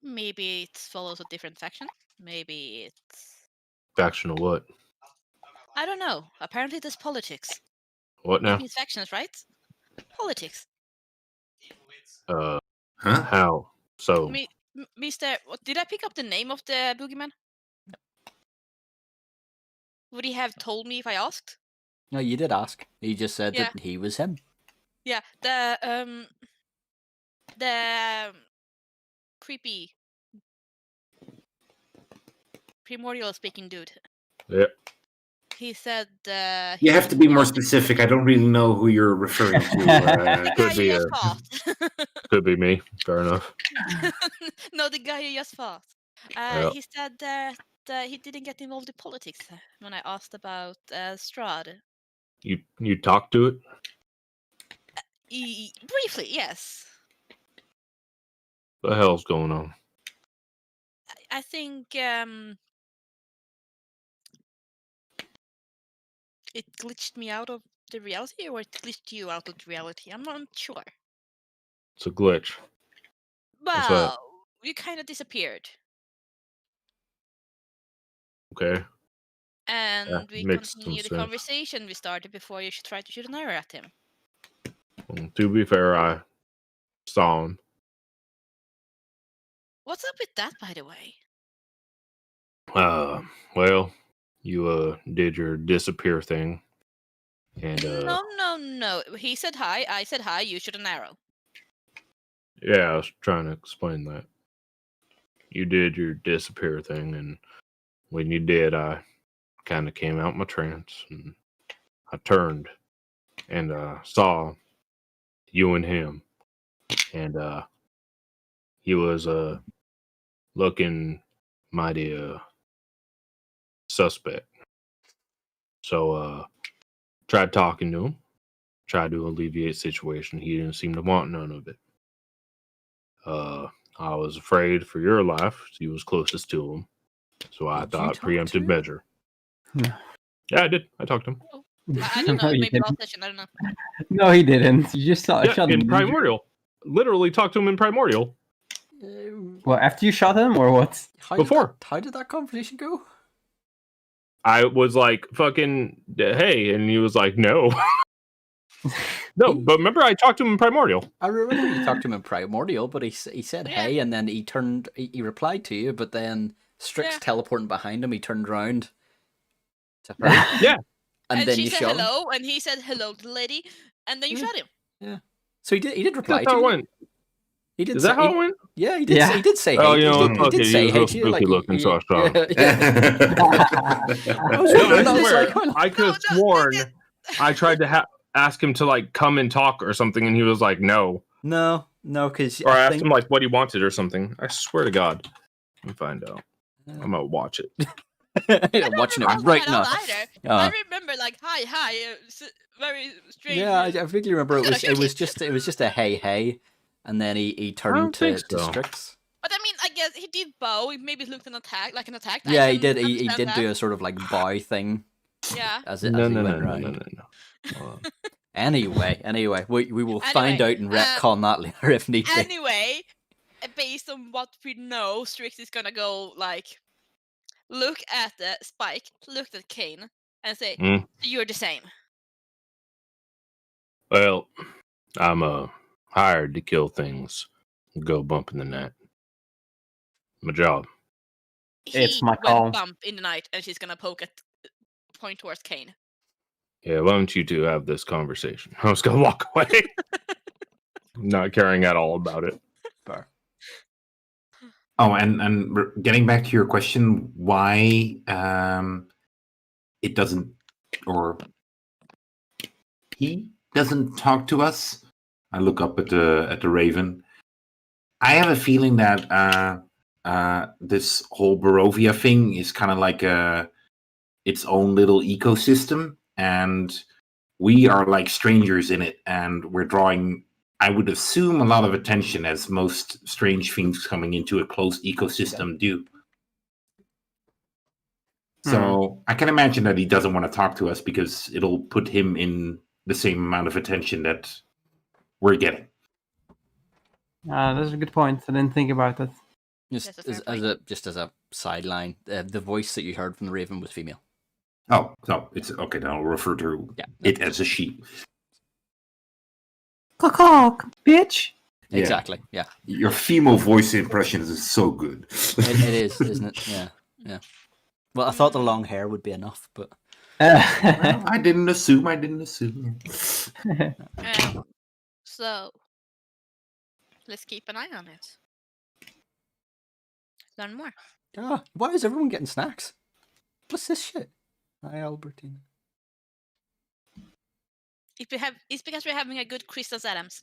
Maybe it follows a different faction. Maybe it's... Faction of what? I don't know. Apparently there's politics. What now? These factions, right? Politics. How? So... Mr. Did I pick up the name of the boogeyman? Would he have told me if I asked? No, you did ask. He just said that he was him. Yeah, the creepy primordial speaking dude. Yeah. He said you have to be more specific. I don't really know who you're referring to. Could be me. Fair enough. No, the guy you just fought. He said that he didn't get involved in politics when I asked about Strahd. You talked to it? Briefly, yes. What the hell's going on? I think it glitched me out of the reality, or it glitched you out of the reality. I'm not sure. It's a glitch. Well, you kind of disappeared. Okay. And we continued the conversation we started before you tried to shoot an arrow at him. Well, to be fair, I saw him. What's up with that, by the way? Well, you did your disappear thing. And No. He said hi, I said hi, you shoot an arrow. Yeah, I was trying to explain that. You did your disappear thing, and when you did, I kind of came out my trance, and I turned and saw you and him, and he was looking mighty suspect. So tried talking to him, tried to alleviate the situation. He didn't seem to want none of it. I was afraid for your life. You was closest to him, so I Did you thought talk to preemptive him? measure. No. Yeah, I did. I talked to him. I don't know. No, you Maybe last didn't. session. I don't know. No, he didn't. You just Yeah, shot in him. Primordial. Literally talked to him in Primordial Well, after you shot him, or what? before. How did that conversation go? I was like, fucking, hey. And he was like, no. No, but remember I talked to him in Primordial. I remember you talked to him in Primordial, but he said Yeah. hey, and then he replied to you, but then Strix Yeah. teleporting behind him, he turned around to her. Yeah. And then she you said shot him. hello, and he said hello to the lady, and then you Yeah. shot him. So he did reply That's to how it you. went. He did Is say, that how it went? Yeah, he did. Yeah. He did say Oh, hey. you know, he fuck did it, he say was hey real to you, spooky looking, so I shot him. I was No, wondering, I I was swear, like, oh, I could have No, sworn they did. I tried to ask him to like come and talk or something, and he was like, no. no, because Or I asked him like what he wanted or something. I swear to God, let me find out. Uh, I'm gonna watch it. I'm watching it remember right that now. Either. I remember like hi, very strange. Yeah, I vaguely remember I'm gonna shoot you. it was just a hey, and then he turned don't think to so. Strix. But I mean, I guess he did bow. He maybe looked an attack. Yeah, I he can did. He understand did that. do a sort of like bow thing Yeah. as No, he no, went no, no, around. no, no, no. Hold on. Anyway, we will find Anyway, out and retcon that later if need be. Anyway, based on what we know, Strix is gonna go like look at the Spike, look at Kane, and say, Mm. "You're the same." Well, I'm hired to kill things, go bump in the night. My job. It's He my call. went bump in the night, and she's gonna point towards Kane. Yeah, why don't you two have this conversation? I was gonna walk away, not caring at all about it. Fair. Oh, and getting back to your question, why it doesn't, or he doesn't talk to us? I look up at the Raven. I have a feeling that this whole Barovia thing is kind of like its own little ecosystem, and we are like strangers in it, and we're drawing, I would assume, a lot of attention, as most strange things coming into a closed ecosystem do. So I can imagine that he doesn't want to talk to us because it'll put him in the same amount of attention that we're getting. That's a good point. I didn't think about that. Just That's a fair as a sideline, the voice that you heard from the Raven was female. Oh, so it's okay. Then I'll refer to it as a she. Cock, bitch. Yeah. Exactly. Yeah. Your female voice impressions is so good. It is, isn't it? Yeah. Well, I thought the long hair would be enough, but Well, I didn't assume. So let's keep an eye on it. Learn more. why is everyone getting snacks? What's this shit? Hi, Albertina. It's because we're having a good Christmas Adams.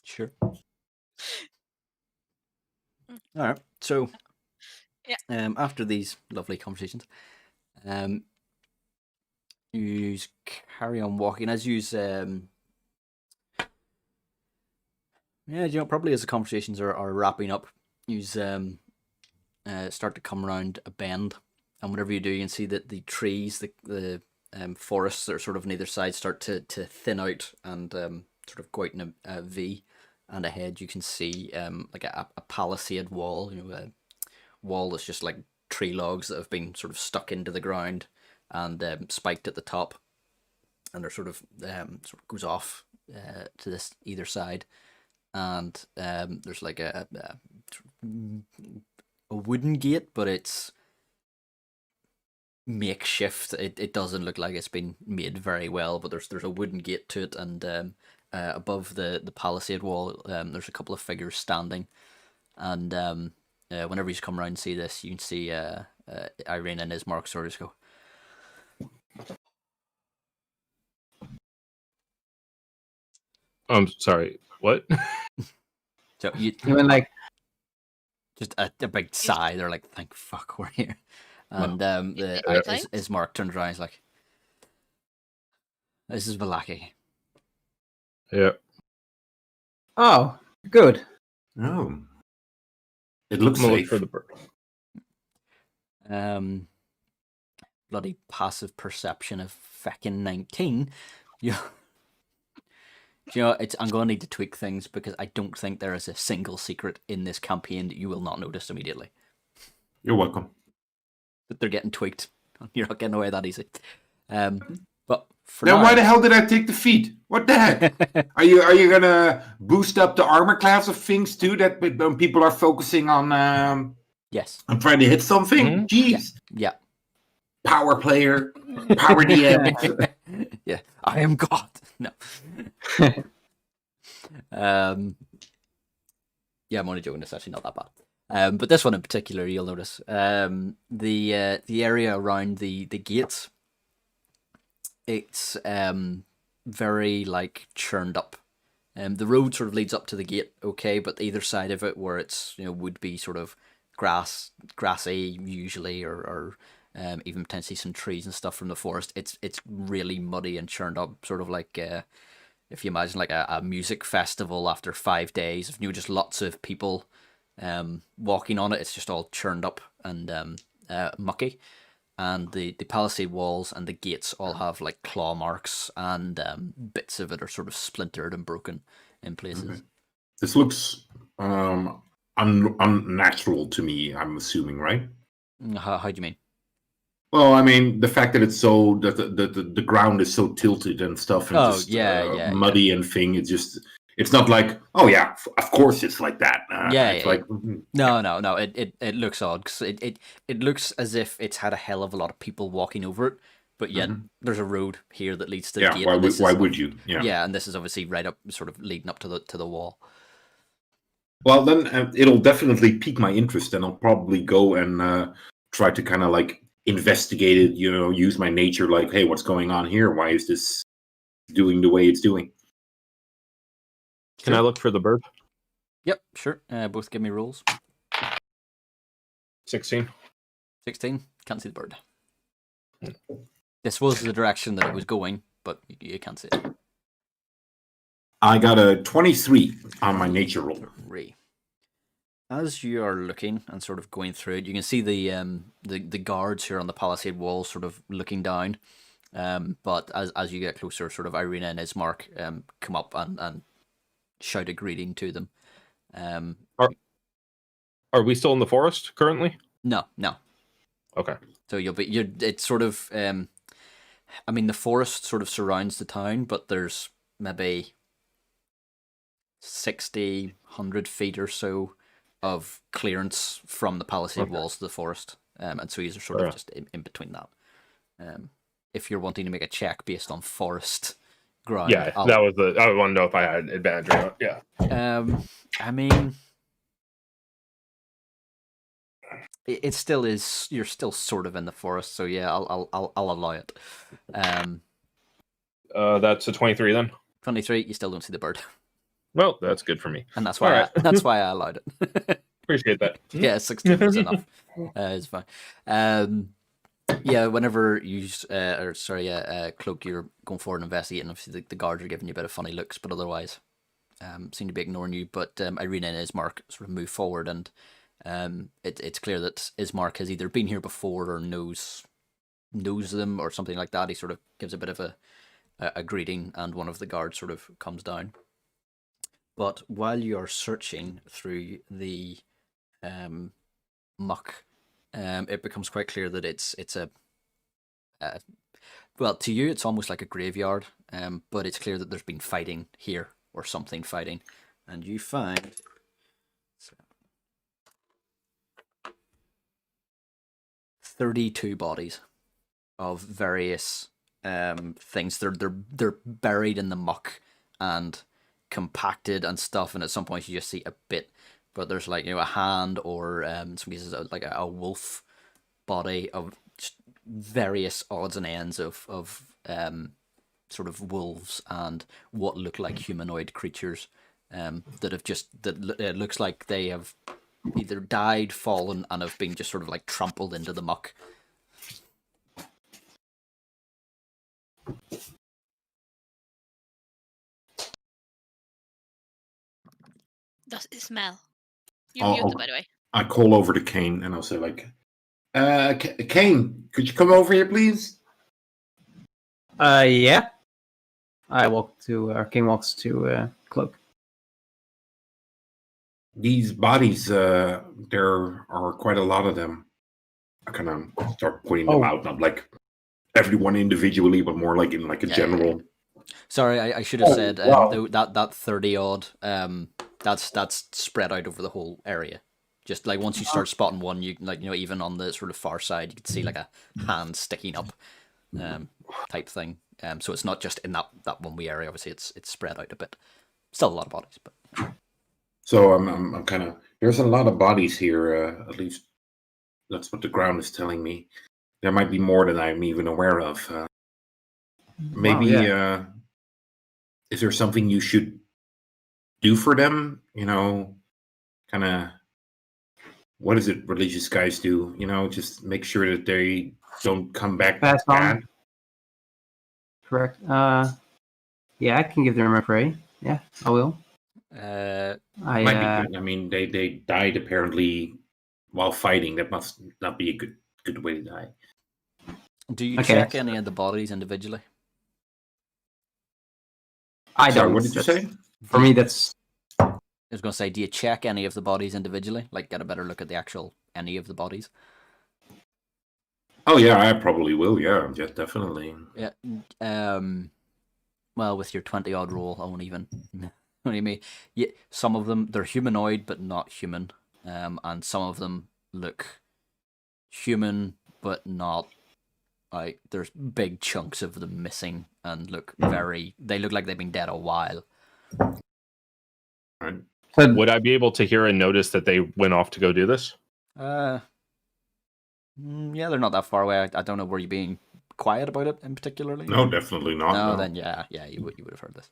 Sure. All right. So, after these lovely conversations, you carry on walking as you probably as the conversations are wrapping up, you start to come around a bend, and whatever you do, you can see that the trees, the forests that are sort of on either side start to thin out and sort of go out in a V, and ahead you can see like a palisade wall, a wall that's just like tree logs that have been sort of stuck into the ground and spiked at the top, and they're sort of goes off to this either side, and there's like a wooden gate, but it's makeshift. It doesn't look like it's been made very well, but there's a wooden gate to it, and above the palisade wall, there's a couple of figures standing, and whenever you come around and see this, you can see Irene and Ismark sort of just go. I'm sorry. What? So you I mean, like, just a big sigh. They're like, "Thank fuck we're here," and Ismark turns around. He's like, "This is Valaki." Yeah. oh, good. Oh. It looks I'm gonna look safe. for the bird. Bloody passive perception of feckin' 19. I'm going to need to tweak things because I don't think there is a single secret in this campaign that you will not notice immediately. You're welcome. But they're getting tweaked. You're not getting away that easy. But for Then now, why the hell did I take the feat? What the heck? Are you gonna boost up the armor class of things too? That when people are focusing on yes, on trying to hit something? Mhm. Jeez. yeah, Power player, power DM. yeah. I am God. No. Yeah, I'm only joking. It's actually not that bad. But this one in particular, you'll notice the area around the gates. It's very like churned up. The road sort of leads up to the gate, okay, but either side of it, where it's would be sort of grassy usually, or even potentially some trees and stuff from the forest. It's really muddy and churned up, sort of like if you imagine like a music festival after 5 days of just lots of people walking on it. It's just all churned up and mucky. And the palisade walls and the gates all have like claw marks, and bits of it are sort of splintered and broken in places. Okay. This looks unnatural to me, I'm assuming, right? How do you mean? Well, I mean, the fact that it's so that the ground is so tilted and stuff, and just muddy and thing. It's not like, oh yeah, of course it's like that. It's like No. It looks odd because it looks as if it's had a hell of a lot of people walking over it, but yet there's a road here that leads to the gate. Why would you? Yeah, and this is obviously right up, sort of leading up to the wall. Well, then it'll definitely pique my interest, and I'll probably go and try to kind of like investigate it. Use my nature, like, hey, what's going on here? Why is this doing the way it's doing? Can I look for the bird? Yep, sure. Both give me rolls. 16. 16. Can't see the bird. This was the direction that it was going, but you can't see it. I got a 23 on my nature roll. As you are looking and sort of going through it, you can see the guards here on the palisade wall sort of looking down. But as you get closer, sort of Irina and Ismark come up and shout a greeting to them. Are we still in the forest currently? No. Okay. So it's sort of I mean, the forest sort of surrounds the town, but there's maybe 60, 100 feet or so of clearance from the palisade walls to the forest. And so you're sort of just in between that. If you're wanting to make a check based on forest ground. Yeah, that was I want to know if I had advantage or not. Yeah. I mean, it still is. You're still sort of in the forest, so yeah, I'll allow it. That's a 23 then. 23. You still don't see the bird. Well, that's good for me, and that's why that's why I allowed it. Appreciate that. Yeah, 16 is enough. It's fine. Yeah, whenever you Cloak, you're going forward and investigating. Obviously, the guards are giving you a bit of funny looks, but otherwise, seem to be ignoring you. But Irina and Ismark sort of move forward, and it's clear that Ismark has either been here before or knows them or something like that. He sort of gives a bit of a greeting, and one of the guards sort of comes down. But while you are searching through the muck, it becomes quite clear that it's a well, to you it's almost like a graveyard, but it's clear that there's been fighting here, or something fighting, and you find 32 bodies. various things. They're buried in the muck and compacted and stuff, and at some point you just see a bit. But there's like a hand or in some cases like a wolf body of just various odds and ends of sort of wolves and what look like humanoid creatures that have it looks like they have either died, fallen, and have been just sort of like trampled into the muck. Does it smell? You're Oh, muted, oh. by the way. I call over to Kane and I'll say like, Kane, could you come over here, please? Yeah. I walk to. King walks to Cloak. These bodies, there are quite a lot of them. I kind of start pointing them out, not like everyone individually, but more like in like a general. Sorry, I should have said wow. that 30 odd. That's spread out over the whole area. Just like once you start spotting one, you like even on the sort of far side, you can see like a hand sticking up, type thing. So it's not just in that one wee area. Obviously, it's spread out a bit. Still a lot of bodies, but. So I'm kind of. There's a lot of bodies here. At least that's what the ground is telling me. There might be more than I'm even aware of. Maybe. Wow, yeah. Is there something you should do for them? Kind of. What is it religious guys do? Just make sure that they don't come back Pass on. bad. Correct. Yeah, I can give them a pray. Yeah, I will. Might be good. I mean, they died apparently while fighting. That must not be a good way to die. Do you check any of the bodies individually? I don't. What did you say? For me, that's. I was going to say, do you check any of the bodies individually? Like, get a better look at the actual any of the bodies? Oh yeah, I probably will. Yeah, definitely. Yeah. Well, with your 20-odd roll, I won't even. What do you mean? Yeah, some of them they're humanoid but not human, and some of them look human but not. Like there's big chunks of them missing and look very. They look like they've been dead a while. Right. Would I be able to hear and notice that they went off to go do this? Yeah, they're not that far away. I don't know. Were you being quiet about it in particularly? No, definitely not. No, no. then yeah, you would have heard this.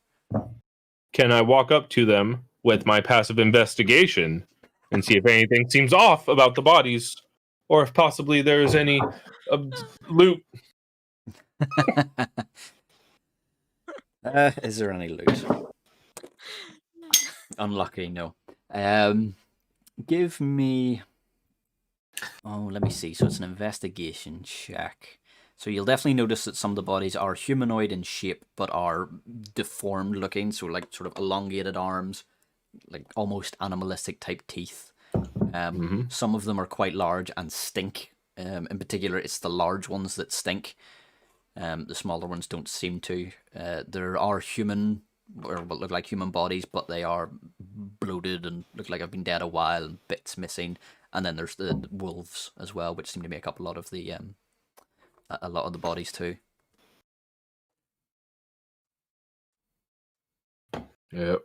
Can I walk up to them with my passive investigation and see if anything seems off about the bodies, or if possibly there is any loot? Is there any loot? Unlucky, no. Give me. Oh, let me see. So it's an investigation check. So you'll definitely notice that some of the bodies are humanoid in shape, but are deformed looking. So like sort of elongated arms, like almost animalistic type teeth. Some of them are quite large and stink. In particular, it's the large ones that stink. The smaller ones don't seem to. There are human, or what look like human bodies, but they are bloated and look like I've been dead a while and bits missing. And then there's the wolves as well, which seem to make up a lot of the bodies too. Yep.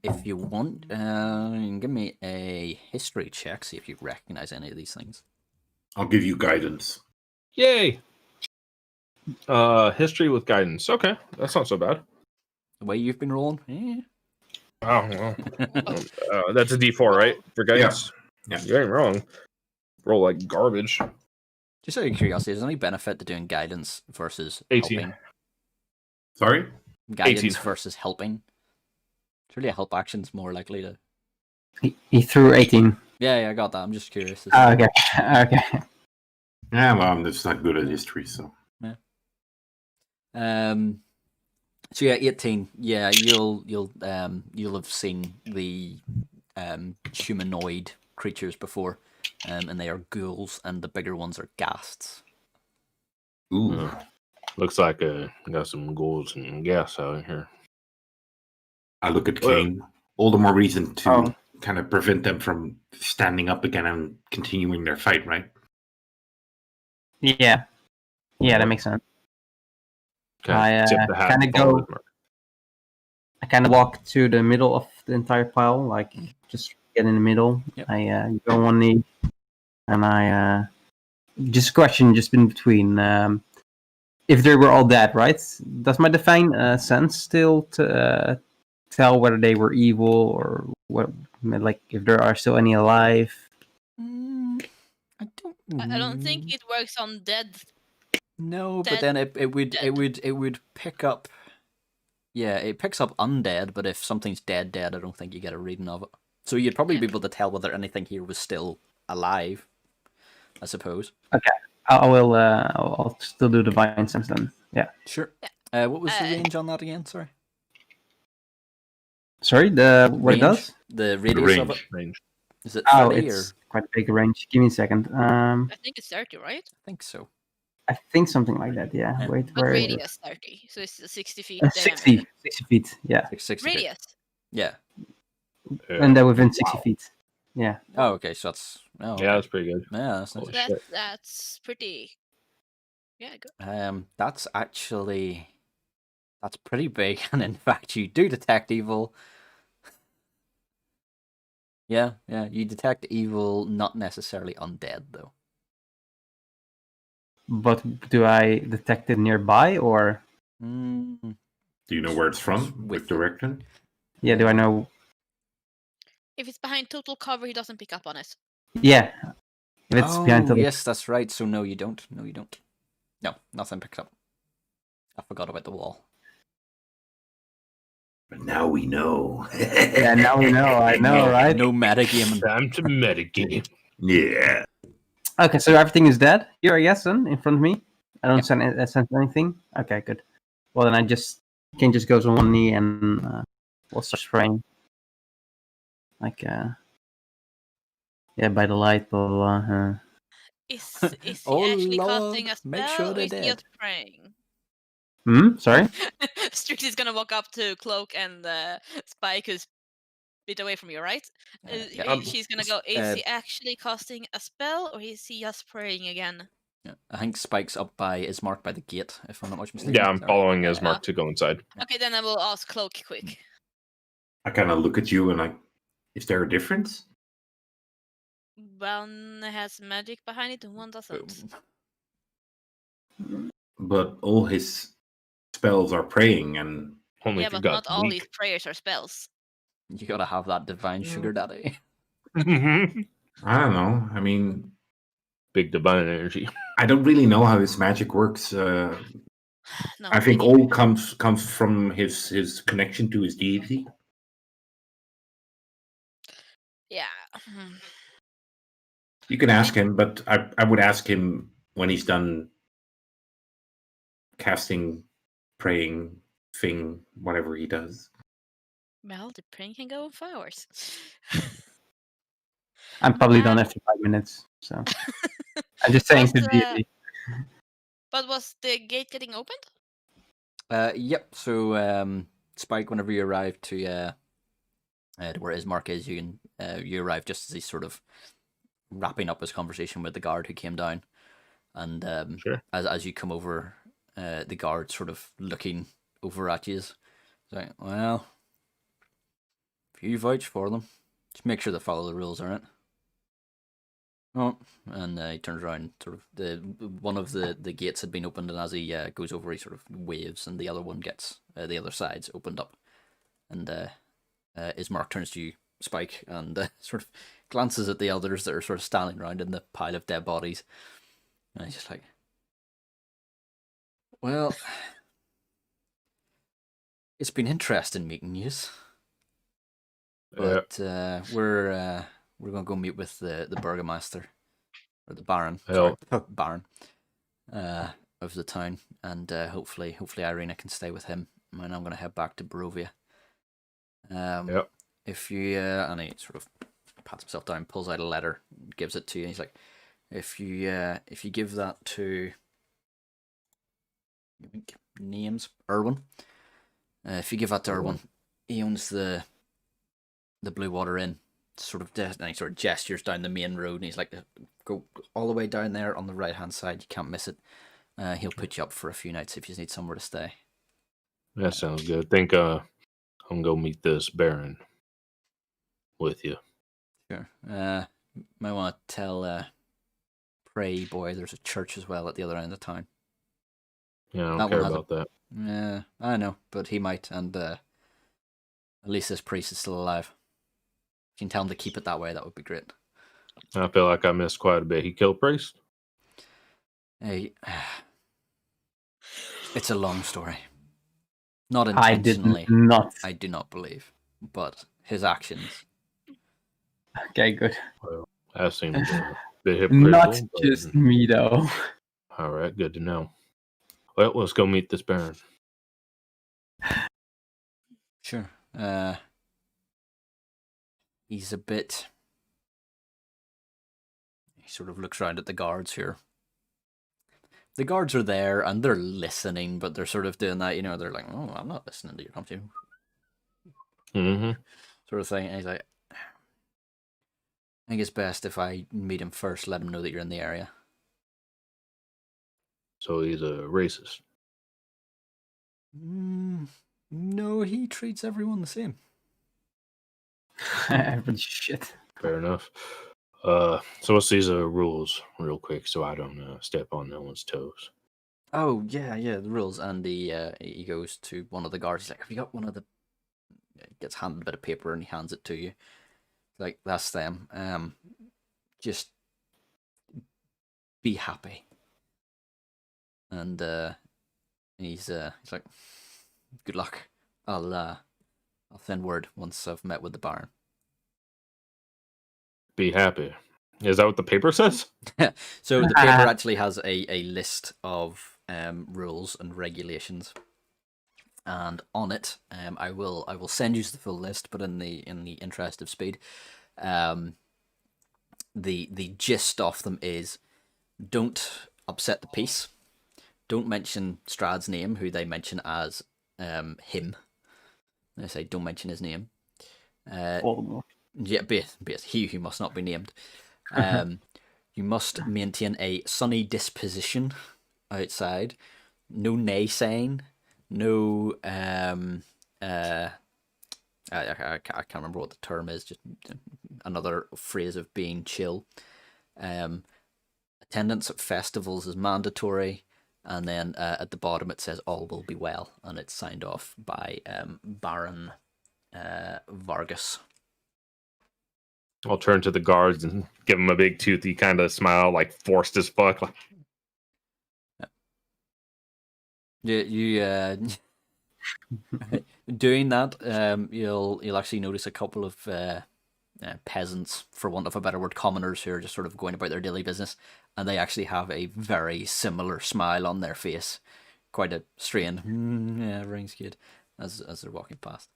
If you want, you can give me a history check, see if you recognize any of these things. I'll give you guidance. Yay! History with guidance. Okay, that's not so bad. The way you've been rolling, yeah. Oh, well. That's a D4, right? For guidance? Yeah. You ain't wrong. Roll like garbage. Just out of curiosity, is there any benefit to doing guidance versus 18. helping? Sorry? Guidance 18. versus helping? Surely a help action's more likely to... He threw 18. Yeah, I got that. I'm just curious. Okay. Yeah, well, I'm just not good at history, so. Yeah. So yeah, 18. Yeah, you'll have seen the humanoid creatures before, and they are ghouls, and the bigger ones are ghasts. Ooh. Looks like got some ghouls and gas out here. I look at Kane. All the more reason to kind of prevent them from standing up again and continuing their fight, right? Yeah. Yeah, that makes sense. Okay. I, Tip the hat. kinda and follow go- Ismark. I kind of walk to the middle of the entire pile, like just get in the middle. Yep. I go on one knee, and I just question just in between. If they were all dead, right? Does my divine sense still to tell whether they were evil or what? Like if there are still any alive? I don't. I don't think it works on dead. No, but dead- then it would dead. it would pick up. Yeah, it picks up undead, but if something's dead, I don't think you get a reading of it. So you'd probably be able to tell whether anything here was still alive, I suppose. I will. I'll still do divine sense then. Yeah. Sure. What was the range on that again? Sorry. Sorry. The what it Range? does? The The radius of it. range. Range. Is it Oh, 30 or? it's quite a big range. Give me a second. I think it's 30, right? I think so. I think something like that. Yeah. Yeah. Wait, But where is it? radius 30, so it's 60 feet. 60, diameter. 60 feet. Yeah, 60 feet. Radius. Yeah. and they're within 60 feet. Yeah. Oh, okay. So that's. Oh, okay. Yeah, that's pretty good. Yeah, that's nice. Holy shit. That's pretty. Yeah, good. That's actually. That's pretty big, and in fact, you do detect evil. Yeah, you detect evil, not necessarily undead, though. But do I detect it nearby or? Mm, Do you know where it's from? With Which direction? Yeah. Do I know? If it's behind total cover, he doesn't pick up on it. Yeah. If it's behind the. yes, that's right. So no, you don't. No, you don't. No, nothing picks up. I forgot about the wall. But now we know. Yeah. Now we know. I know, right? No metagaming. Time to metagame. Yeah. Okay, so everything is dead here, I guess, then in front of me. I don't sense anything. Okay, good. Well, then King just goes on one knee and we'll start spraying. Like, by the light, blah blah blah. Is he Oh, actually Lord, casting a spell, make sure or they're is he dead. just praying? Sorry. Strix is gonna walk up to Cloak and Spike, who's a bit away from you, right? Yeah. She's gonna go. Is he actually casting a spell, or is he just praying again? Yeah, I think Spike's up by is marked by the gate, if I'm not much mistaken. Yeah, I'm Sorry. following Ismark to go inside. Okay, then I will ask Cloak quick. I kind of look at you and like, is there a difference? One has magic behind it, and one doesn't. But all his spells are praying, and Only Yeah, if you but got not all weak. these prayers are spells. You gotta have that divine sugar daddy. I don't know. I mean, Big divine energy. I don't really know how his magic works. No, I think me all neither. comes from his connection to his deity. Yeah. You can ask him, but I would ask him when he's done casting, praying, thing, whatever he does. Well, the praying can go for hours. I'm probably done after 5 minutes. So I'm just saying to Was, deity. But was the gate getting opened? Yep. So, Spike, whenever you arrive to where Ismark is, you arrive just as he's sort of wrapping up his conversation with the guard who came down, and Sure. as you come over, the guard sort of looking over at you. It's like, well, if you vouch for them, just make sure they follow the rules, alright? Oh, and he turns around. Sort of one of the gates had been opened, and as he goes over, he sort of waves, and the other one gets the other side's opened up, and Ismark turns to you, Spike, and sort of glances at the others that are sort of standing around in the pile of dead bodies, and he's just like, well, it's been interesting meeting yous, but we're gonna go meet with the burgomaster or the baron, sorry, baron, of the town, and hopefully Irina can stay with him, and I'm gonna head back to Barovia. If you and he sort of pats himself down, pulls out a letter, gives it to you, and he's like, if you give that to names Irwin, if you give that to Irwin, he owns the Blue Water Inn. Sort of, and he sort of gestures down the main road, and he's like, go all the way down there on the right hand side. You can't miss it. He'll put you up for a few nights if you need somewhere to stay. That sounds good. Think I'm gonna go meet this Baron with you. Sure. Might want to tell Pray Boy there's a church as well at the other end of town. Yeah, I don't That care one has about that. Yeah, I know, but he might, and at least this priest is still alive. If you can tell him to keep it that way, that would be great. I feel like I missed quite a bit. He killed priest. Hey, it's a long story. Not I did intentionally, not. I do not believe, but his actions. Okay, good. Well, that seems a bit hypocritical. Not but- just me, though. All right, good to know. Well, let's go meet this Baron. Sure. He's a bit. He sort of looks around at the guards here. The guards are there and they're listening, but they're sort of doing that, they're like, oh, I'm not listening to your conversation. Mm-hmm. Sort of thing. And he's like, I think it's best if I meet him first, let him know that you're in the area. So he's a racist. No, he treats everyone the same. Everybody's shit. Fair enough. So what's these rules, real quick, so I don't step on no one's toes. Oh, yeah, the rules. And he goes to one of the guards. He's like, have you got one of the... Gets handed a bit of paper and he hands it to you. Like, that's them. Just be happy. And he's like, good luck. I'll send word once I've met with the Baron. Be happy. Is that what the paper says? So the paper actually has a list of rules and regulations, and on it, I will send you the full list. But in the interest of speed, the gist of them is: don't upset the peace. Don't mention Strahd's name, who they mention as him. They say don't mention his name. Voldemort. Yeah, be it he who must not be named. You must maintain a sunny disposition outside. No naysaying. No. I can't remember what the term is. Just another phrase of being chill. Attendance at festivals is mandatory. And then at the bottom it says all will be well, and it's signed off by Baron Vargas. I'll turn to the guards and give him a big toothy kind of smile, like forced as fuck. Like, You doing that, you'll actually notice a couple of peasants, for want of a better word, commoners, who are just sort of going about their daily business, and they actually have a very similar smile on their face, quite a strained, yeah, everything's good, as they're walking past.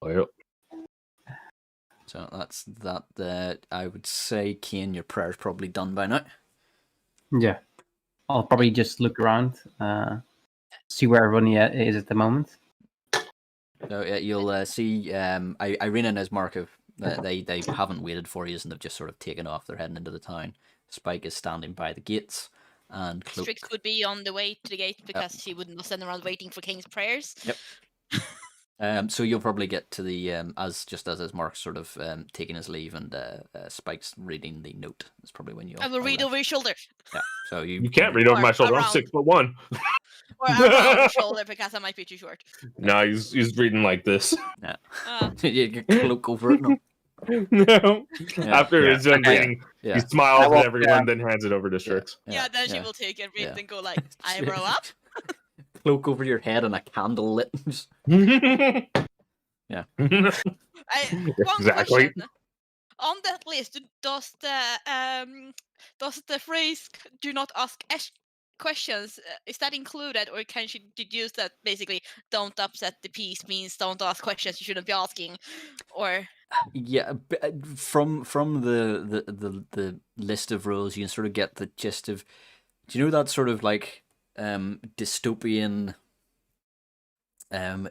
well, So that's that. I would say, Kane, your prayer's probably done by now. Yeah. I'll probably just look around, see where everyone is at the moment. So you'll see Irina and Ismarkov, they haven't waited for you and they've just sort of taken off. They're heading into the town. Spike is standing by the gates, and Strix would be on the way to the gate because she wouldn't stand around waiting for King's prayers. Yep. So you'll probably get to the as Ismark's sort of taking his leave and Spike's reading the note. That's probably when you. I will read over your shoulder. Yeah. So you can't read over my shoulder. I'm Around. 6'1". Or around your shoulder because I might be too short. No, he's reading like this. Yeah. Ah. You get cloak over it. No. No. Yeah. After he's done Okay. reading, Yeah. he smiles I at walk everyone, then hands it over to Strix. Yeah, then she will take it, read yeah. it, and go like, I grow up. Cloak over your head and a candle lit. Yeah. One Exactly. question. On that list, does the phrase "do not ask questions" is that included, or can she deduce that basically "don't upset the peace" means don't ask questions you shouldn't be asking, or? Yeah, from the list of rules, you can sort of get the gist of. Do you know that sort of like dystopian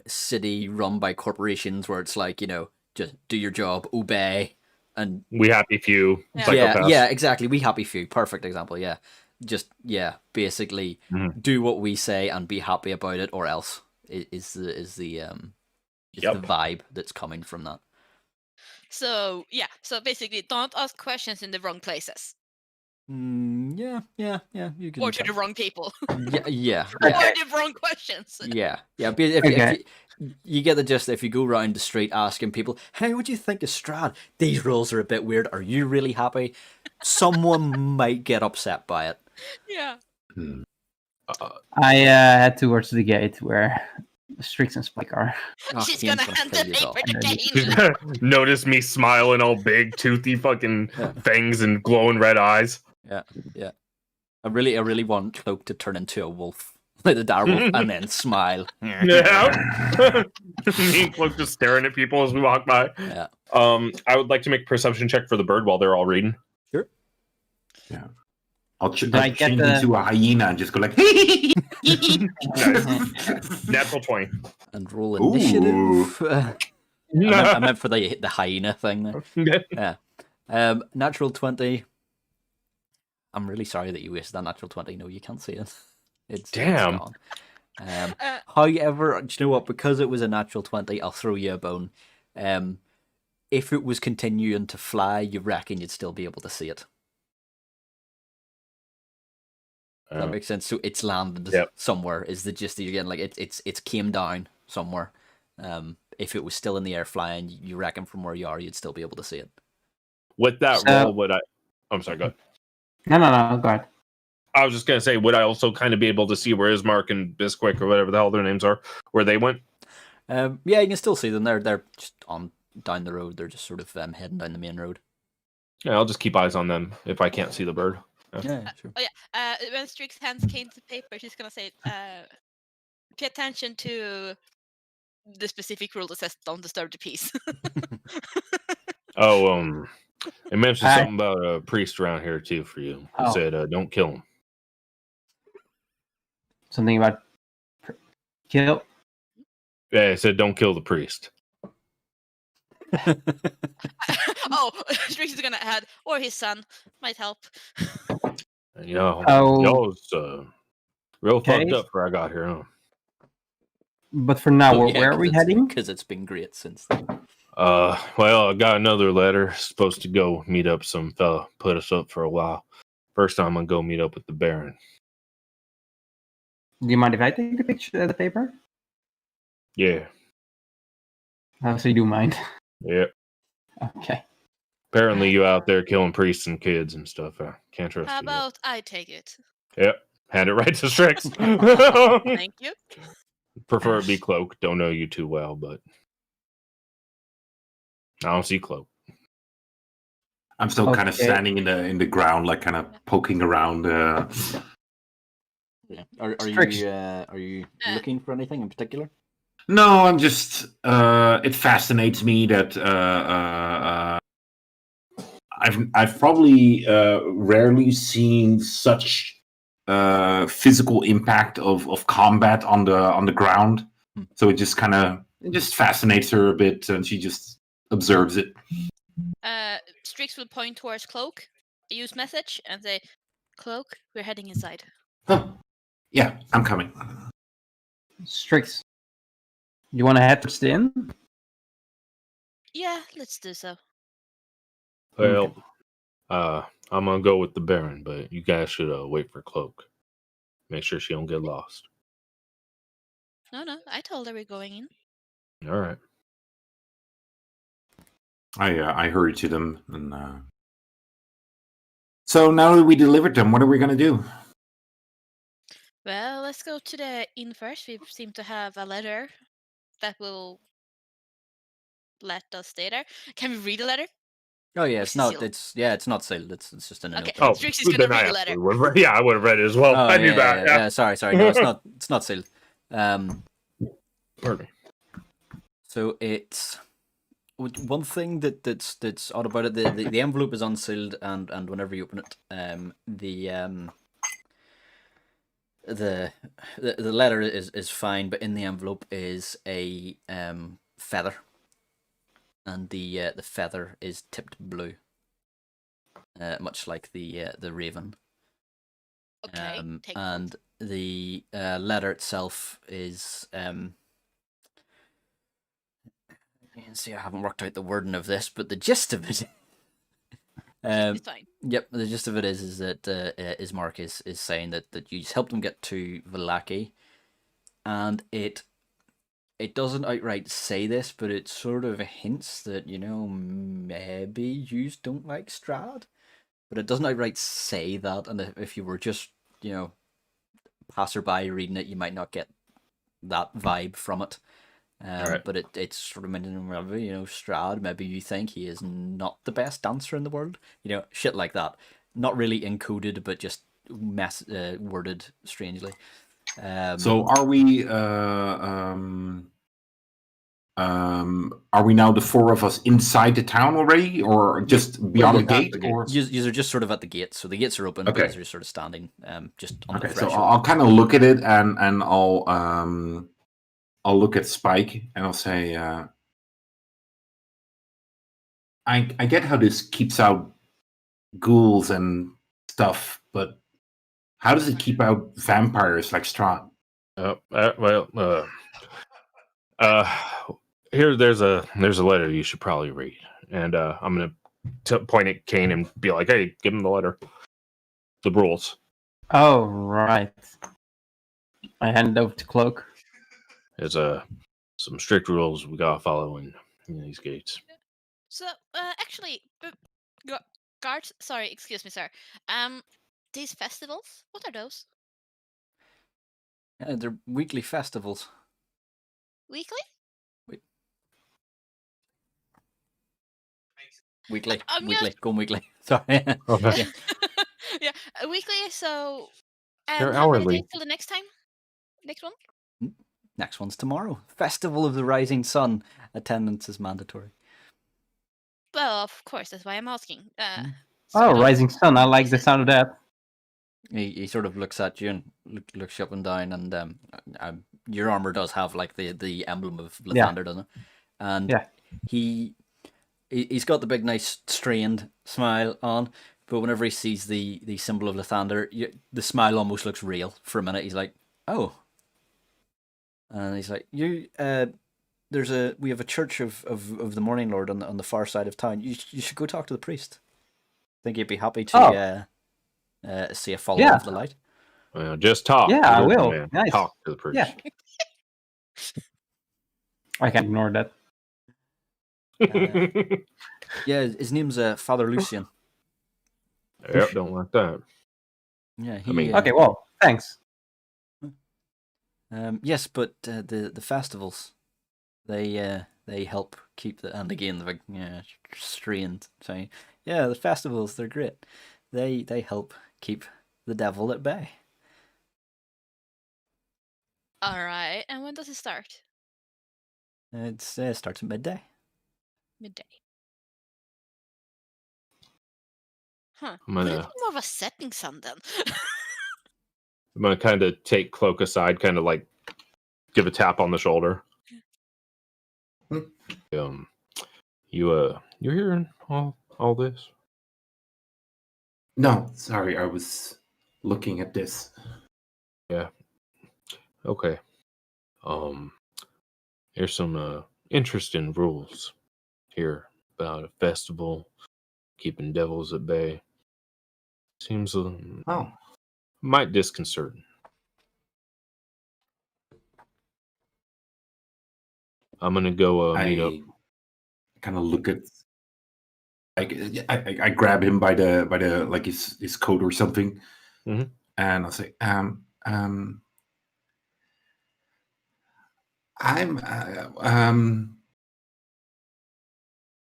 city run by corporations where it's like, just do your job, obey, and We happy few. Yeah. Psychopaths. yeah, exactly. We happy few, perfect example. Yeah, basically Mhm. do what we say and be happy about it, or else is the Yep. vibe that's coming from that. So so basically, don't ask questions in the wrong places Yeah. You can or to the wrong people yeah. or the wrong questions. Yeah. But if Okay. you get the gist, if you go around the street asking people, "Hey, what do you think of Strahd? These rules are a bit weird. Are you really happy?" Someone might get upset by it. Yeah. Hmm. I head towards the gate where Strix and Spike are. Oh, She's Kane's gonna hand kill the yous all. paper to She's Kane. gonna notice me smiling all big, toothy fucking Yeah. fangs and glowing red eyes. Yeah. I really want Cloak to turn into a wolf, like the dire wolf, and then smile. Yeah. Me and Cloak just staring at people as we walk by. Yeah. I would like to make a perception check for the bird while they're all reading. Sure. Yeah. I'll Did I get change the- into a hyena and just go like, Nice. Natural 20. And roll Ooh. initiative. I meant for the hyena thing there. Yeah. Natural 20. I'm really sorry that you wasted that natural 20. No, you can't see it. It's Damn. gone. However, do you know what? Because it was a natural 20, I'll throw you a bone. If it was continuing to fly, you reckon you'd still be able to see it. Does that makes sense? So it's landed somewhere. Is the gist that you're getting? Like it's came down somewhere. If it was still in the air flying, you reckon from where you are, you'd still be able to see it. With that So- roll, would I? I'm sorry, go ahead. No, go ahead. I was just gonna say, would I also kind of be able to see where Ismark and Bisquick or whatever the hell their names are, where they went? Yeah, you can still see them. They're just on down the road. They're just sort of heading down the main road. Yeah, I'll just keep eyes on them if I can't see the bird. Yeah, sure. Oh yeah. When Strix hands Kane the paper, she's gonna say, "Pay attention to the specific rule that says don't disturb the peace." Oh, it mentioned Hi. something about a priest around here too for you. It Oh. said, "Don't kill him." Something about kill. Yeah, it said, "Don't kill the priest." Oh, Strix is gonna add, or his son might help. And, you know, Oh. y'all was real Okay. fucked up before I got here. Huh? But for now, where are we heading? Because it's been great since then. Well, I got another letter. Supposed to go meet up some fella. Put us up for a while. First time I'm gonna go meet up with the Baron. Do you mind if I take the picture, the paper? Yeah. Oh, so you do mind? Yeah. Okay. Apparently you out there killing priests and kids and stuff. I can't trust How you. about I take it? Yep. Hand it right to Strix. Thank you. Prefer it be Cloak. Don't know you too well, but I don't see Cloak. I'm still kind of Okay. standing in the ground, like kind of poking around. Yeah. Are Strix. you looking for anything in particular? No, I'm just. It fascinates me that I've probably rarely seen such physical impact of combat on the ground. So it just fascinates her a bit, and she just observes it. Strix will point towards Cloak, use message, and say, "Cloak, we're heading inside." Oh, yeah, I'm coming. Strix. You want to head towards the inn? Yeah, let's do so. Well, I'm gonna go with the Baron, but you guys should wait for Cloak. Make sure she don't get lost. No, I told her we're going in. All right. I hurry to them, and so now that we delivered them, what are we gonna do? Well, let's go to the inn first. We seem to have a letter that will let us stay there. Can we read the letter? Oh yeah, It's it's not. sealed. It's not sealed. It's just in a Okay. note. Oh, Strix is gonna then read I the letter. absolutely would've read- yeah, I would have read it as well. Oh, I knew that. Yeah. Sorry. No, it's not. It's not sealed. Pardon me. So it's one thing that's odd about it. The envelope is unsealed, and whenever you open it, the letter is fine, but in the envelope is a feather, and the feather is tipped blue, much like the raven. Okay, take note. And the letter itself is you can see I haven't worked out the wording of this, but the gist of it. It's fine. Yep, the gist of it is that Ismark is saying that you just helped them get to Vallaki, and it doesn't outright say this, but it sort of hints that, maybe you don't like Strahd, but it doesn't outright say that, and if you were just, passerby reading it, you might not get that vibe from it. Right. But it's sort of mentioning, Strahd, maybe you think he is not the best dancer in the world. Shit like that. Not really encoded, but just worded strangely. So are we now the four of us inside the town already, or just beyond the gate? Or You're just sort of at the gate, so the gates are open, Okay. but you're sort of standing just on the okay, so threshold. I'll kind of look at it and I'll look at Spike and I'll say, I get how this keeps out ghouls and stuff, but how does it keep out vampires like Strahd? Here, there's a letter you should probably read, and I'm gonna point at Kane and be like, "Hey, give him the letter, the rules." Oh, right. I hand it over to Cloak. There's some strict rules we gotta follow in these gates. So, actually, guards. Sorry, excuse me, sir. These festivals. What are those? They're weekly festivals. Weekly? Weekly. I'm Weekly. Going weekly. Sorry. Okay. Yeah, weekly. So, They're how many hourly. days till the next time? Next one? Next one's tomorrow. Festival of the Rising Sun. Attendance is mandatory. Well, of course. That's why I'm asking. Oh, Rising Sun. I like the sound of that. He sort of looks at you and looks you up and down, and your armor does have like the emblem of Lathander, doesn't it? And Yeah. he's got the big nice strained smile on, but whenever he sees the symbol of Lathander, the smile almost looks real for a minute. He's like, "Oh," and he's like, "You we have a church of the Morning Lord on the far side of town. You should go talk to the priest. I think he'd be happy to see a follower of the light." Well, just talk. Yeah, I You're the will. man. Nice. Talk to the priest. Yeah. I can't ignore that. Yeah, his name's Father Lucian. Yep, don't like that. Yeah, he, I mean- Okay, well, thanks. yes, but the festivals, they help keep and again the big strained saying, yeah, the festivals, they're great. They help keep the devil at bay. All right. And when does it start? It starts at midday. Midday. Huh. I'm Would it gonna be more of a setting sun then? kind of take Cloak aside, kind of like give a tap on the shoulder. You're hearing all this? No, sorry, I was looking at this. Yeah. Okay. Here's some interesting rules here about a festival, keeping devils at bay. Seems Oh, might disconcerting. I'm gonna go meet up. I kind of look at. I grab him by the like his coat or something, Mhm. and I'll say, I'm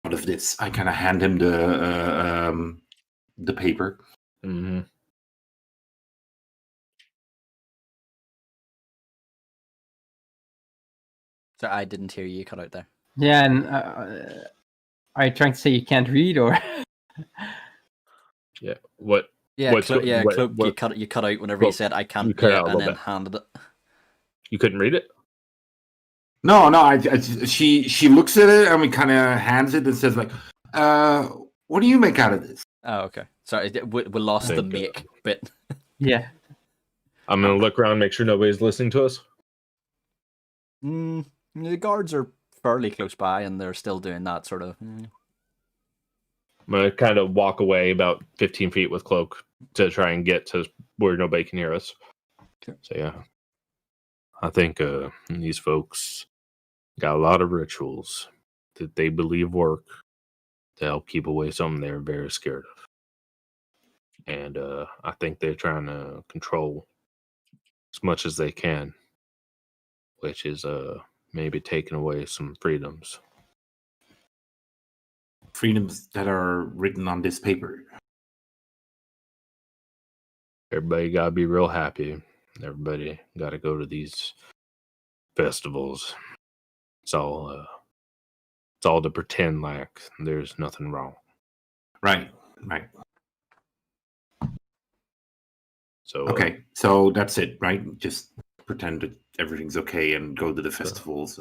out of this. I kind of hand him the paper. Mm-hmm. So I didn't hear you cut out there. Yeah, and are you trying to say you can't read, or? Yeah. What? Yeah, What's Cloak, go- what- Cloak, what- you cut out whenever you Cloak, said I you can't, cut out a and little then bit. handed it. You couldn't read it? No, she looks at it and we kind of hands it and says like, what do you make out of this? Oh, okay. Sorry, we lost the Think, make bit. Yeah. I'm gonna look around, make sure nobody's listening to us. The guards are fairly close by, and they're still doing that sort of. I'm gonna kind of walk away about 15 feet with Cloak to try and get to where nobody can hear us. Sure. So yeah, I think these folks got a lot of rituals that they believe work to help keep away something they're very scared of. And I think they're trying to control as much as they can, which is maybe taking away some freedoms. Freedoms that are written on this paper. Everybody gotta be real happy. Everybody gotta go to these festivals. It's all to pretend like there's nothing wrong. Right. So Okay, so that's it, right? Just pretend that everything's okay and go to the festivals.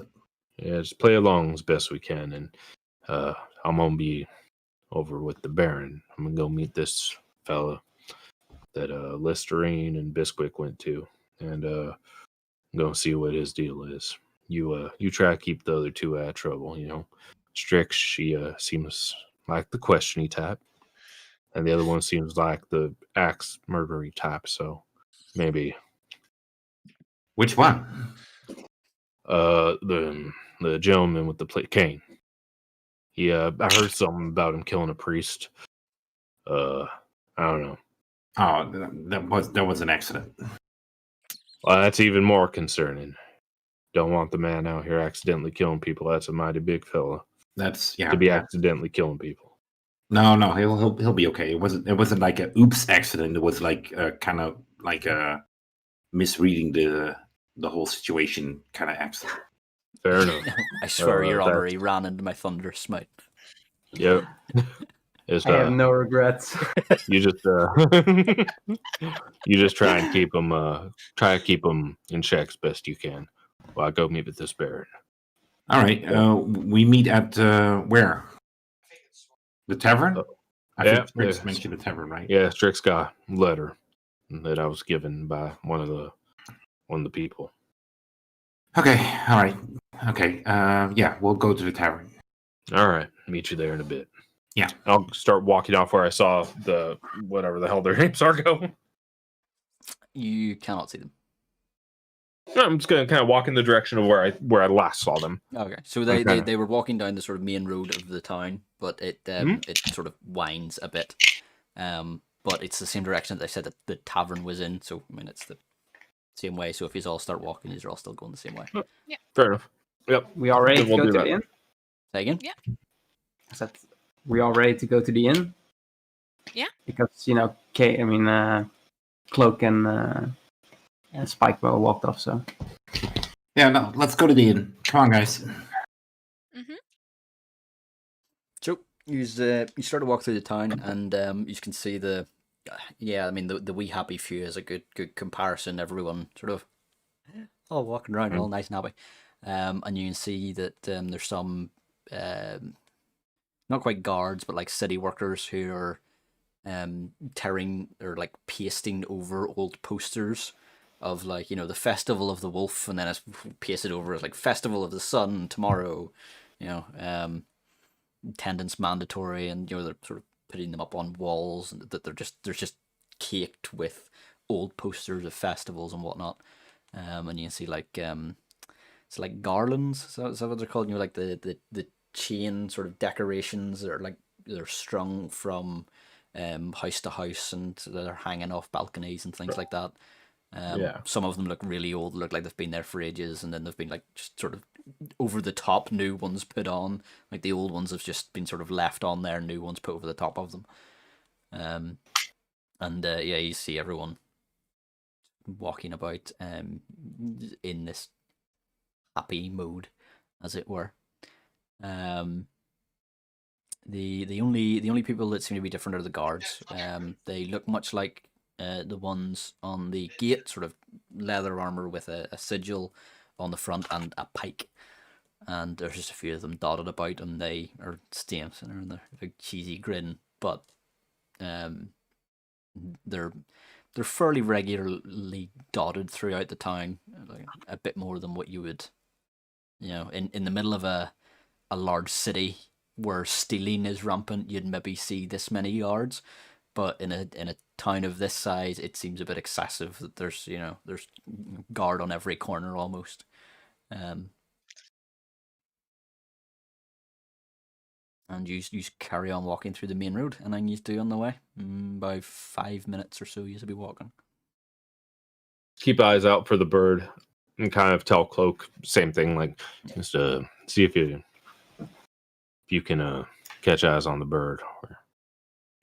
yeah, just play along as best we can, and I'm gonna be over with the Baron. I'm gonna go meet this fella that Listerine and Bisquick went to, and go see what his deal is. You try to keep the other two out of trouble. You know, Strix, she seems like the questiony type, and the other one seems like the axe murdery type. So maybe Which one? the gentleman with the cane. He I heard something about him killing a priest. I don't know. Oh, that was an accident. Well, that's even more concerning. Don't want the man out here accidentally killing people. That's a mighty big fella That's to be accidentally killing people. No, he'll be okay. It wasn't like a oops accident. It was like kind of like a misreading the whole situation kind of accident. Fair enough. I swear, Your Honor, that's- he ran into my thunder smite. Yep. It's, I have no regrets. you just you just try and keep them in check as best you can. While I go meet with this Baron. All right. We meet at where? The tavern? I yeah, think Strix yeah. mentioned the tavern, right? Yeah, Strix got a letter that I was given by one of the people. Okay. All right. Okay. Yeah, we'll go to the tavern. All right, meet you there in a bit. Yeah. I'll start walking off where I saw the whatever the hell their names are go. You cannot see them. I'm just gonna kind of walk in the direction of where I last saw them. Okay, so Okay. they were walking down the sort of main road of the town, but it it sort of winds a bit. But it's the same direction that they said that the tavern was in. So I mean, it's the same way. So if you all start walking, you're all still going the same way. Fair enough. Yep. We all ready Then to we'll go do to that. the inn? Say again. Yeah. Is that we all ready to go to the inn? Yeah. Because Cloak and Spikewell walked off. So Yeah, no, let's go to the inn. Come on, guys. So you start to walk through the town, and you can see the wee happy few is a good comparison. Everyone sort of all walking around all nice and happy, and you can see that there's some not quite guards, but like city workers who are tearing or like pasting over old posters of like, the Festival of the Wolf, and then it's pasted over as like Festival of the Sun tomorrow, attendance mandatory, and they're sort of putting them up on walls, and that they're just caked with old posters of festivals and whatnot. And you can see like it's like garlands. Is that what they're called? Like the chain sort of decorations that are like they're strung from house to house, and they're hanging off balconies and things like that. Some of them look really old, look like they've been there for ages, and then they've been like just sort of over the top new ones put on. Like the old ones have just been sort of left on there, new ones put over the top of them. You see everyone walking about in this happy mode, as it were. The only people that seem to be different are the guards. They look much like the ones on the gate, sort of leather armor with a sigil on the front and a pike. And there's just a few of them dotted about, and they are stamps and they're a big cheesy grin. But they're they're fairly regularly dotted throughout the town, like a bit more than what you would, in the middle of a large city where stealing is rampant. You'd maybe see this many yards, but in a town of this size, it seems a bit excessive. That there's guard on every corner almost. And you carry on walking through the main road, and then you do on the way. About 5 minutes or so, you should be walking. Keep eyes out for the bird, and kind of tell Cloak same thing. Like, just see if you can catch eyes on the bird.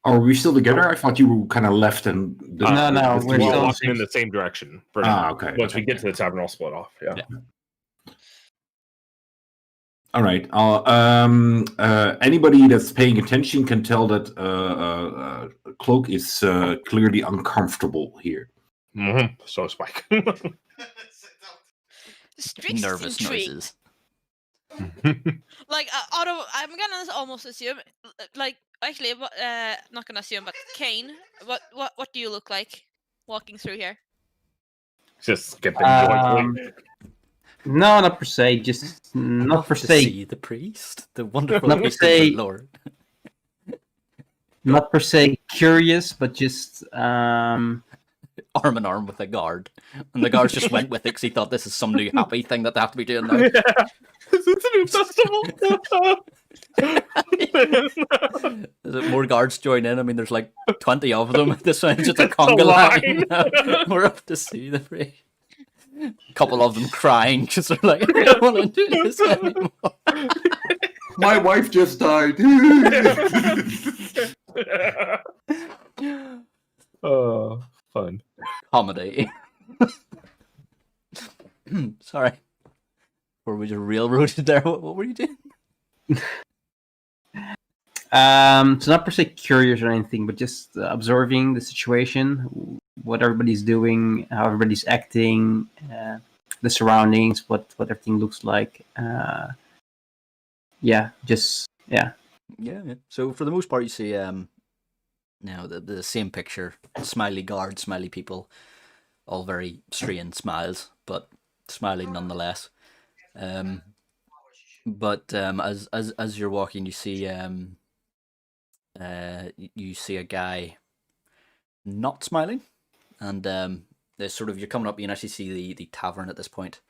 Are we still together? I thought you were kind of left and... No, we're We're still walking in the same direction. For now. Okay. Once we get to the tavern, I'll split off. Yeah. All right. Anybody that's paying attention can tell that Cloak is clearly uncomfortable here. Mm-hmm. So Spike. Strix Nervous is intrigued. noises. Like, I'm gonna almost assume, like, actually, not gonna assume, but Kane, what do you look like walking through here? Just skipping joyfully. No, not per se. Just not per To se. see the priest, the wonderful Not per priest of se. the Lord. Not per se curious, but just Arm in arm with a guard, and the guards just went with it because he thought this is some new happy thing that they have to be doing now. It's a new festival. More guards join in. I mean, there's like 20 of them. This one's just a conga line. line. We're up to see the priest. A couple of them crying because they're like, I don't want to do this anymore. My wife just died. Oh, fun. Comedy. Sorry. Or we just railroaded there. What were you doing? so not per se curious or anything, but just observing the situation, what everybody's doing, how everybody's acting, the surroundings, what everything looks like. Yeah. So for the most part, you see now the same picture: smiley guards, smiley people, all very strange smiles, but smiling nonetheless. But as you're walking, you see a guy not smiling, and there's sort of, you're coming up, you can actually see the tavern at this point,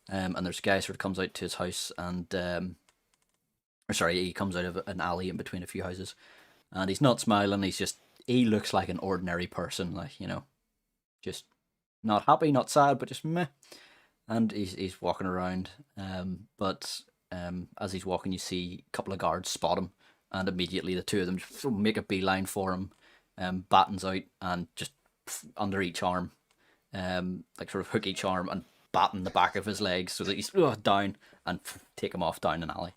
and there's a guy sort of comes out to his house, and he comes out of an alley in between a few houses, and he's not smiling. He looks like an ordinary person, like, just not happy, not sad, but just meh. And he's walking around, but as he's walking, you see a couple of guards spot him, and immediately the two of them just make a beeline for him, battens out, and just under each arm, like sort of hook each arm and batten the back of his legs so that he's down, and take him off down an alley.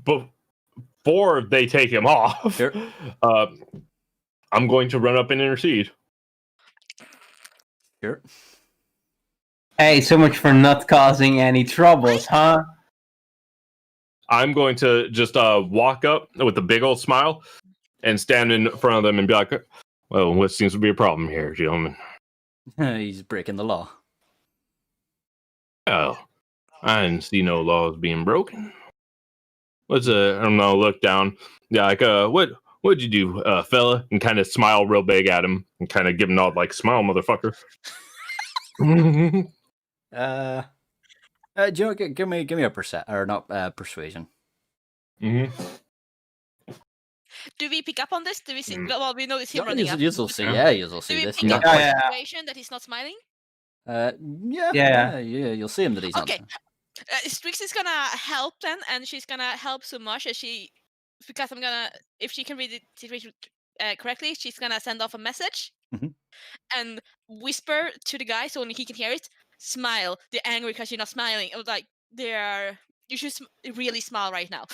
Before they take him off, Sure. I'm going to run up and intercede. Sure. Hey, so much for not causing any troubles, huh? I'm going to just walk up with a big old smile and stand in front of them and be like, well, what seems to be a problem here, gentlemen? He's breaking the law. Oh, I didn't see no laws being broken. I'm gonna look down. Yeah, like, what'd you do, fella? And kind of smile real big at him and kind of give him nod like, smile, motherfucker. Do you know, give me a persuasion. Mm-hmm. Do we pick up on this? Do we see? Well, we know it's him Yeah, running up. you'll see. Yeah. You'll Do see we this. pick up Yeah, on yeah. the situation that he's not smiling? Yeah. You'll see him that he's Okay. not. Strix is gonna help then, and she's gonna help so much as because if she can read the situation correctly, she's gonna send off a message Mhm. and whisper to the guy so only he can hear it. Smile. They're angry because you're not smiling. It was like you should really smile right now.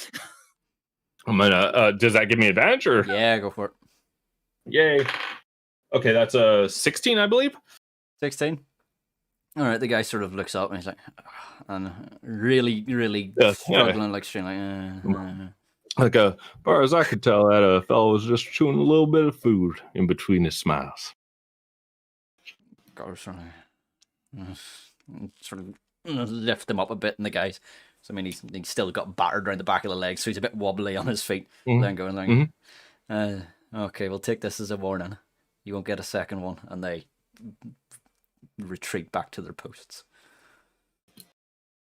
I'm gonna. Does that give me advantage or? Yeah, go for it. Yay. Okay, that's a 16, I believe. 16. All right, the guy sort of looks up and he's like, and really Yes, struggling, like straight, like. Like, as far as I could tell, that fellow was just chewing a little bit of food in between his smiles. sort of lift him up a bit in the guys. So I mean, he's still got battered around the back of the legs, so he's a bit wobbly on his feet. Then going like, okay, we'll take this as a warning. You won't get a second one, and they retreat back to their posts.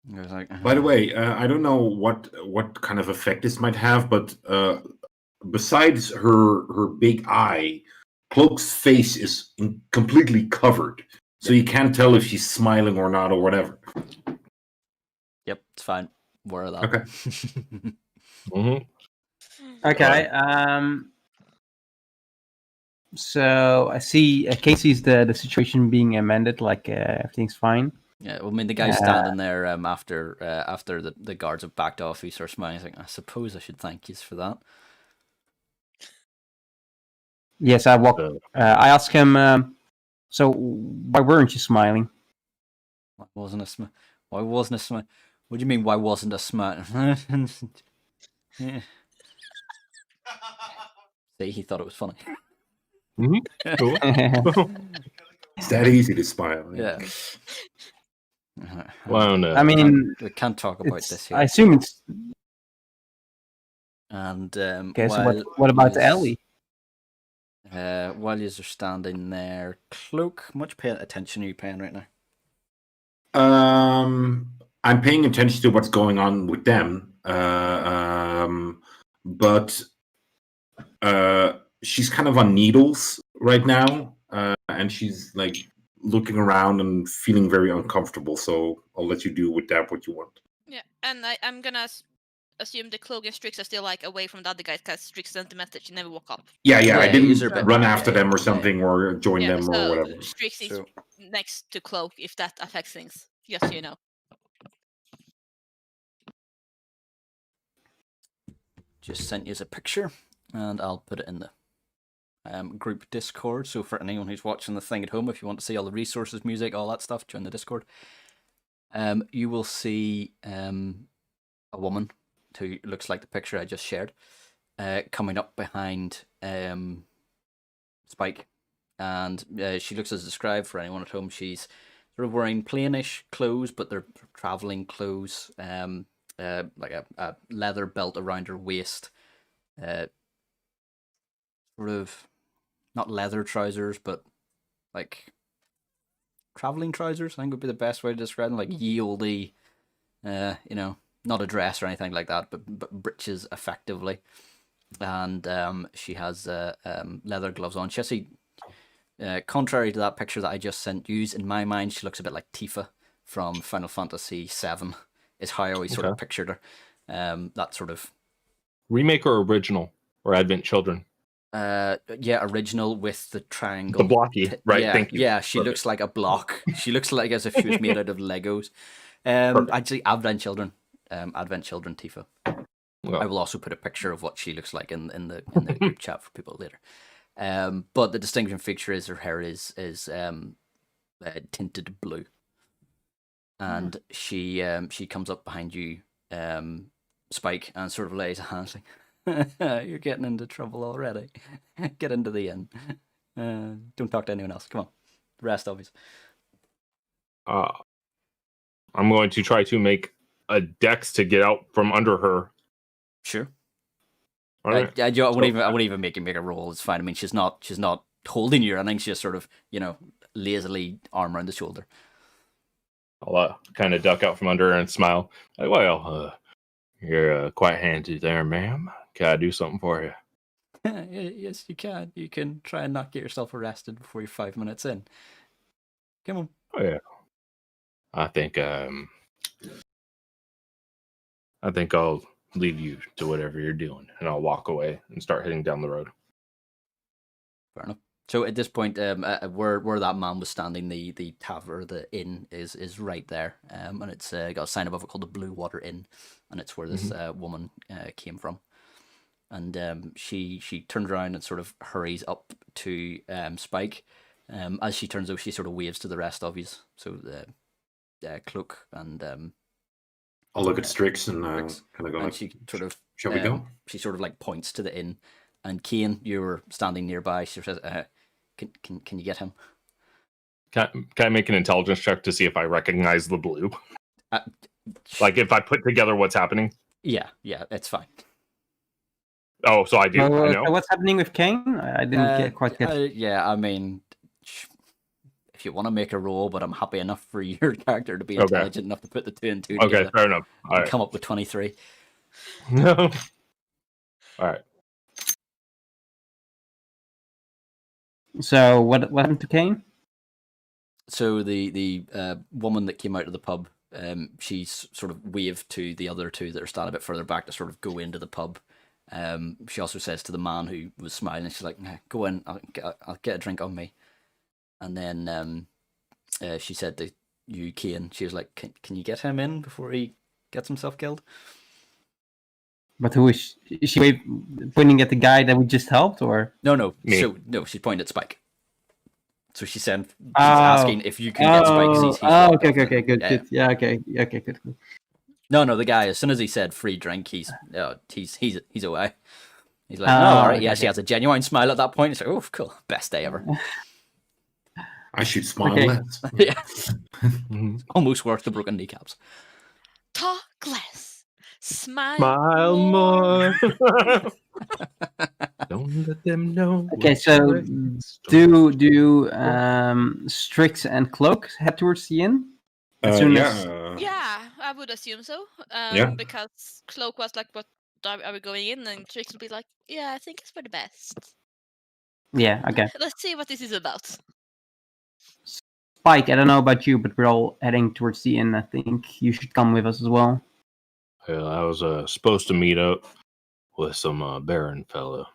Like, By the way, I don't know what kind of effect this might have, but besides her big eye, Cloak's face is completely covered, so you can't tell if she's smiling or not or whatever. Yep, it's fine. Worry that. Okay. Okay. So I see Casey's the situation being amended, like everything's fine. Yeah, well, I mean, the guy's standing there after the guards have backed off. He starts smiling. He's like, I suppose I should thank you for that. Yes, I walk. I ask him. So why weren't you smiling? Why wasn't a smile? What do you mean? Why wasn't a smile? Yeah. See, he thought it was funny. Cool. It's that easy to smile. Yeah. Well, no. I mean, we can't talk about this here. I assume it's And okay. So what about Ellie? While you are standing there, Cloak, how much attention are you paying right now? I'm paying attention to what's going on with them, but she's kind of on needles right now, and she's like looking around and feeling very uncomfortable. So I'll let you do with that what you want. Yeah, and I'm gonna assume the Cloak and Strix are still like away from the other guys because Strix sent the message you never woke up. Yeah, I Yeah, didn't user bit. run after them or something or join them or so whatever. Strix is So- next to Cloak if that affects things. Just so you know. Just sent you a picture, and I'll put it in the group Discord. So for anyone who's watching the thing at home, if you want to see all the resources, music, all that stuff, join the Discord. You will see a woman who looks like the picture I just shared, coming up behind Spike, and she looks as described for anyone at home. She's sort of wearing plainish clothes, but they're traveling clothes. Like a leather belt around her waist, sort of not leather trousers, but like traveling trousers, I think would be the best way to describe them, like ye olde, not a dress or anything like that, but breeches effectively. And she has leather gloves on. She actually, contrary to that picture that I just sent you, in my mind, she looks a bit like Tifa from Final Fantasy VII. Is how I always sort of pictured her. That sort of Remake or original or Advent Children? original with the triangle. The blocky, right? Yeah, Thank you. yeah, she Perfect. looks like a block. She looks like as if she was made out of Legos. Perfect. Actually, Advent Children Tifa. Well, I will also put a picture of what she looks like in the group chat for people later. But the distinguishing feature is her hair is tinted blue. And she comes up behind you, Spike, and sort of lays a hand like, you're getting into trouble already. Get into the inn. Don't talk to anyone else. Come on. The rest of us. I'm going to try to make a dex to get out from under her. Sure. All right. I won't even make you make a roll. It's fine. I mean, she's not holding you. I think she's just sort of, lazily arm around the shoulder. I'll kind of duck out from under her and smile. Like, well, you're quite handy there, ma'am. Can I do something for you? Yes, you can. You can try and not get yourself arrested before you're 5 minutes in. Come on. Oh yeah. I think I'll leave you to whatever you're doing, and I'll walk away and start heading down the road. Fair enough. So at this point, where that man was standing, the tavern, the inn is right there, and it's got a sign above it called the Blue Water Inn, and it's where this woman came from. And she turns around and sort of hurries up to Spike. As she turns over, she sort of waves to the rest of you. So the Cloak and I'll look at Strix and kind of go. and she sort of Shall we go? She sort of like points to the inn, and Kane, you were standing nearby. She says, "Can you get him?" Can I make an intelligence check to see if I recognize the blue? Uh, Like if I put together what's happening? Yeah, it's fine. Oh, so I do. So, I know. so what's happening with Kane? I didn't quite get. Yeah, I mean, if you want to make a roll, but I'm happy enough for your character to be Okay. intelligent enough to put the 2 and 2 Okay, together fair enough. All and right. come up with 23. No. All right. So what happened to Kane? So the woman that came out of the pub, she's sort of waved to the other two that are standing a bit further back to sort of go into the pub. She also says to the man who was smiling, she's like, "Nah, go in, I'll get a drink on me." And then she said to you, Kane, she was like, can you get him in before he gets himself killed? But who is she pointing at the guy that we just helped, or? No. Me. So no, she's pointing at Spike. So she's saying, she's asking if you can get Spike. 'Cause he's walked off. Okay, good, Yeah, good. Yeah, okay, good. No, the guy, as soon as he said free drink, he's away. He's like, no, all right. okay, He actually has a genuine smile at that point. He's like, oh, cool, best day ever. I should smile Okay. less. Yeah, almost worth the broken kneecaps. Talk less. Smile, Smile more. more. Don't let them know. Okay, so do Strix and Cloak head towards the inn? As soon as- Yeah, I would assume so. Yeah. Because Cloak was like, "What are we going in?" And Trix would be like, "Yeah, I think it's for the best. Yeah, okay. Let's see what this is about." Spike, I don't know about you, but we're all heading towards the inn. I think you should come with us as well. Yeah, I was supposed to meet up with some Baron fella.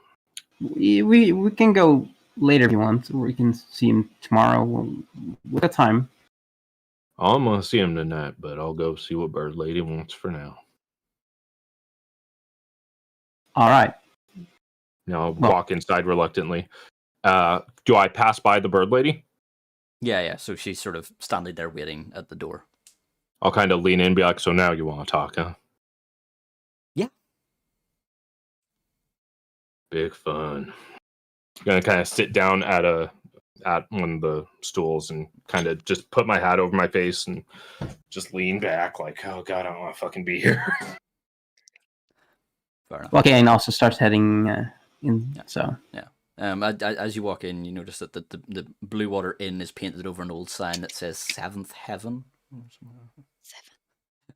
We can go later if you want, or we can see him tomorrow. What a time. I'm gonna see him tonight, but I'll go see what Bird Lady wants for now. All right. Now I'll Well- walk inside reluctantly. Do I pass by the Bird Lady? Yeah. So she's sort of standing there waiting at the door. I'll kind of lean in and be like, so now you want to talk, huh? Yeah. Big fun. Gonna kind of sit down at one of the stools and kind of just put my hat over my face and just lean back like, oh god, I don't want to fucking be here. Fair enough. Well, Kane also starts heading in. Yeah. So As you walk in, you notice that the Blue Water Inn is painted over an old sign that says Seventh Heaven.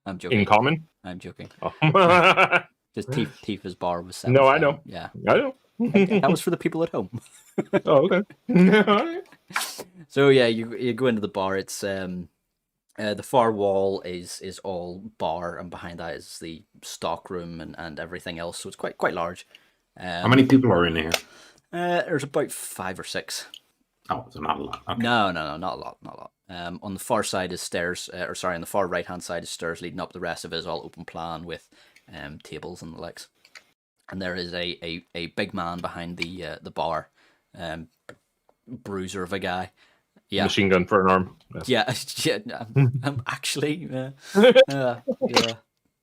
I'm joking. In common? I'm joking. Oh. Just Tifa's bar was Seventh No, I Heaven. know. Yeah. I know. That was for the people at home. Oh, okay. So yeah, you go into the bar. It's the far wall is all bar, and behind that is the stock room and everything else. So it's quite large. How many people are in here? There's about 5 or 6. Oh, so not a lot. Okay. No, not a lot. On the far side is stairs, on the far right hand side is stairs leading up. The rest of it is all open plan with tables and the likes. And there is a big man behind the bar, bruiser of a guy. Yeah, Machine gun for an arm. Yes. yeah. Actually,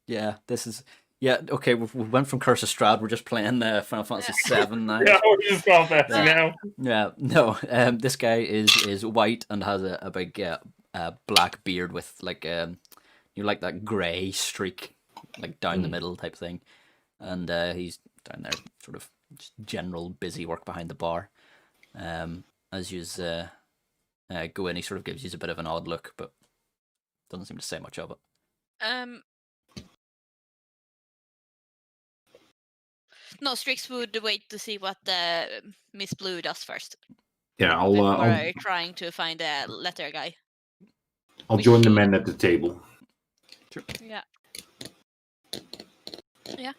yeah. This is. Yeah, okay, we went from Curse of Strahd, we're just playing Final Fantasy VII now. Yeah, we're just going fancy now. Yeah, no, this guy is white and has a big black beard with like like that grey streak like down the middle type thing, and he's down there sort of just general busy work behind the bar. As you go in, he sort of gives you a bit of an odd look, but doesn't seem to say much of it. No, Strix would wait to see what Miss Blue does first. Yeah, Before trying to find a letter guy. I'll join the men at the table. Yeah. Yeah.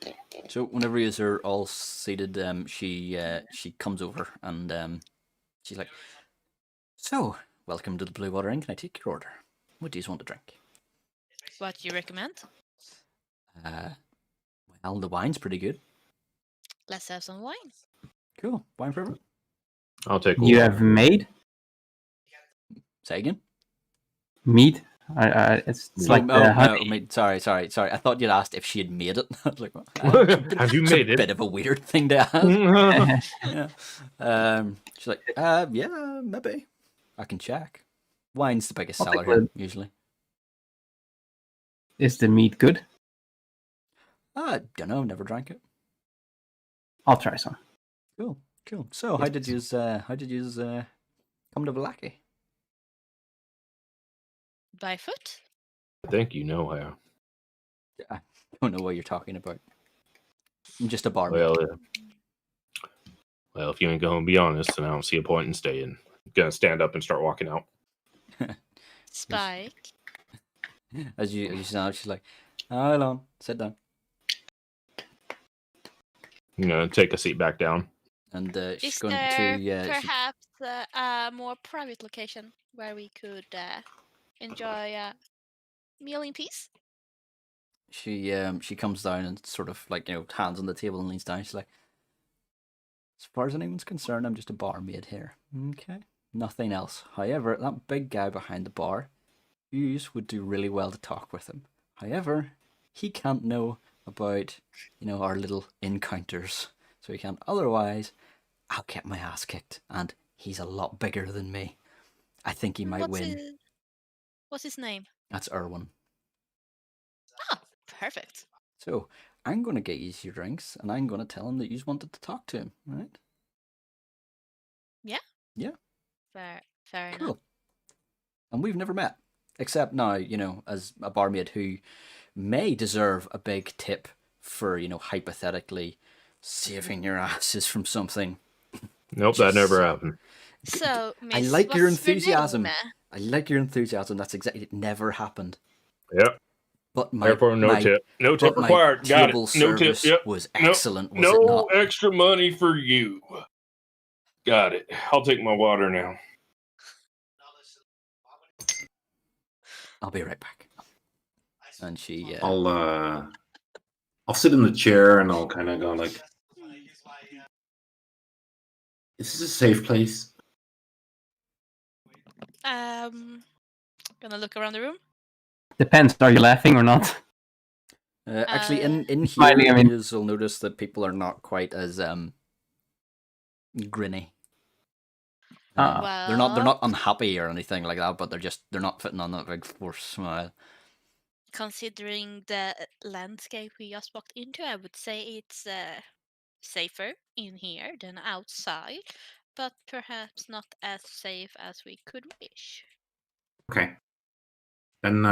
So whenever you are all seated, she comes over and she's like, "So, welcome to the Blue Water Inn. Can I take your order? What do you want to drink?" What do you recommend? Well, the wine's pretty good. Let's have some wine. Cool. Wine forever. I'll take you one. have made Say again. meat. It's like the honey. Sorry. I thought you'd asked if she had made it. I was like, well, Have you it's made a it? bit of a weird thing to ask. Yeah. She's like, yeah, maybe. I can check. Wine's the biggest I'll seller take here, one. usually. Is the meat good? I don't know, never drank it. I'll try some. Cool. So, how did you come to Vallaki? By foot? I think you know how. I don't know what you're talking about. I'm just a barmaid. Well, if you ain't gonna be honest, then I don't see a point in staying. I'm gonna stand up and start walking out. Spike. As you sit down, she's like, hold on, sit down. I'm gonna take a seat back down. And she's Is going there to perhaps a more private location where we could enjoy a meal in peace? she comes down and sort of like, hands on the table and leans down. She's like, as far as anyone's concerned, I'm just a barmaid here. Okay, nothing else. However, that big guy behind the bar, you would do really well to talk with him. However, he can't know about our little encounters, so he can't. Otherwise, I'll get my ass kicked, and he's a lot bigger than me. I think he might win. What's his name? That's Erwin. Ah, perfect. So I'm going to get you your drinks, and I'm going to tell him that you wanted to talk to him, right? Yeah. Yeah. Fair enough. Cool. And we've never met, except now, as a barmaid who may deserve a big tip for, hypothetically saving your asses from something. Nope, that never happened. So, Miss, I like your what's enthusiasm. name? I like your enthusiasm. That's exactly, it never happened. Yep. But Therefore, no tip. No tip but my required. Got it. table No tip. service Yep. was No- excellent, was it No not? extra money for you. Got it. I'll take my water now. I'll be right back. And she... I'll sit in the chair and I'll kind of go like, "Is this a safe place?" Gonna look around the room. Depends. Are you laughing or not? actually, in here, Smiling, I mean- you'll notice that people are not quite as grinny. Ah. They're not unhappy or anything like that, but they're not putting on that big forced smile. Considering the landscape we just walked into, I would say it's safer in here than outside, but perhaps not as safe as we could wish. Okay. Then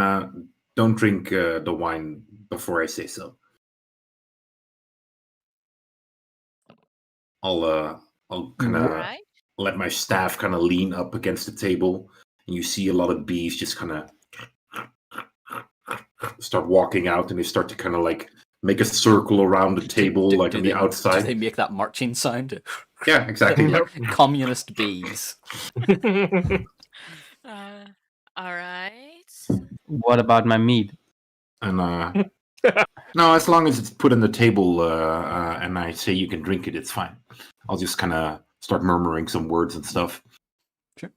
don't drink the wine before I say so. I'll kind of Right? let my staff kind of lean up against the table, and you see a lot of bees just kind of start walking out, and they start to kind of like make a circle around the table, like on the outside. Do they make that marching sound? Yeah, exactly. Like communist bees. All right. What about my meat? And no, as long as it's put on the table and I say you can drink it, it's fine. I'll just kind of start murmuring some words and stuff. Sure.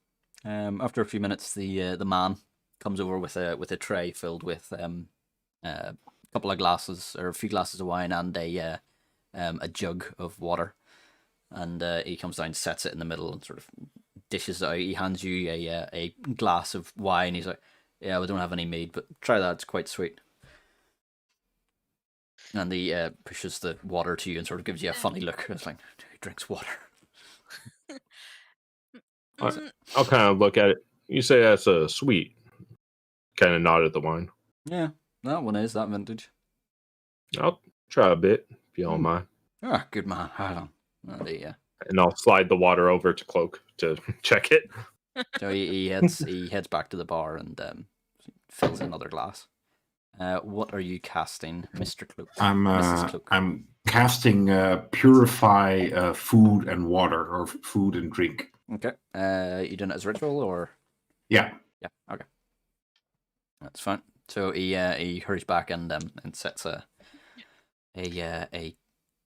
After a few minutes, the man comes over with a tray filled with a couple of glasses or a few glasses of wine and a jug of water, and he comes down, sets it in the middle, and sort of dishes it out. He hands you a glass of wine. He's like, "Yeah, we don't have any mead, but try that. It's quite sweet." And he pushes the water to you and sort of gives you a funny look. It's like, who drinks water? I'll kind of look at it. You say that's a sweet. Kind of nod at the wine. Yeah, that one is that vintage. I'll try a bit if you don't mind. Ah, good man. Hold on. And I'll slide the water over to Cloak to check it. So he heads back to the bar and fills another glass. What are you casting, Mr. Cloak? Mrs. Cloak. I'm casting purify food and water, or food and drink. Okay. You doing it as ritual or? Yeah. Yeah. Okay. That's fine. So he hurries back and sets a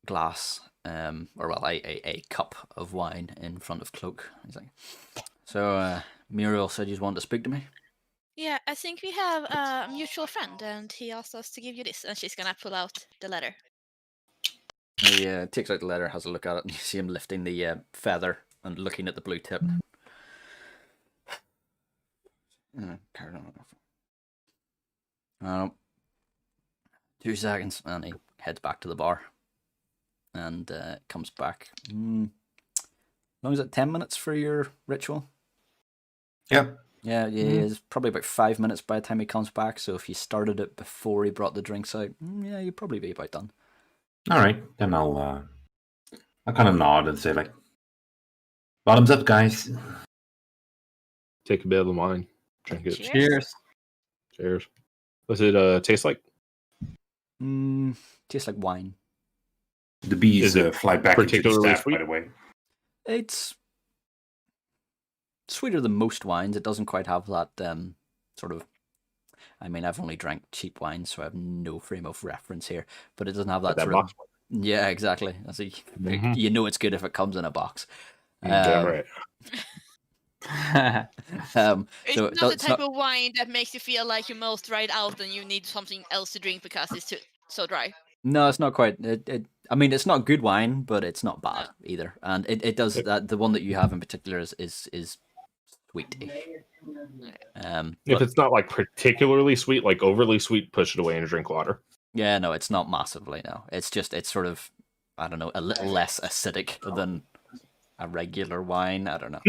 glass or well a cup of wine in front of Cloak. He's like, so Muriel said you want to speak to me. Yeah, I think we have a mutual friend, and he asked us to give you this, and she's gonna pull out the letter. He takes out the letter, has a look at it, and you see him lifting the feather and looking at the blue tip. Carry on. 2 seconds, and he heads back to the bar, and comes back. How long is it? 10 minutes for your ritual? Yep. Yeah, it's probably about 5 minutes by the time he comes back. So if you started it before he brought the drinks out, yeah, you'd probably be about done. All right, then I'll kind of nod and say like, "Bottoms up, guys." Take a bit of the wine. Drink it. Cheers. Cheers. What's it taste like? Tastes like wine. The bees Is it fly back into the particularly staff, sweet? by the way. It's sweeter than most wines. It doesn't quite have that sort of. I mean, I've only drank cheap wines, so I have no frame of reference here. But it doesn't have that, That sort box of. Yeah, exactly. Mhm. You know it's good if it comes in a box. Yeah, right. It's So not the it's type not- of wine that makes you feel like you're most dried out and you need something else to drink because it's so dry. No, it's not quite. I mean, it's not good wine, but it's not bad either. And it does that. The one that you have in particular is sweet. If But it's not like particularly sweet, like overly sweet, push it away and drink water. yeah, no, it's not massively. No, it's sort of, I don't know, a little less acidic than a regular wine. I don't know,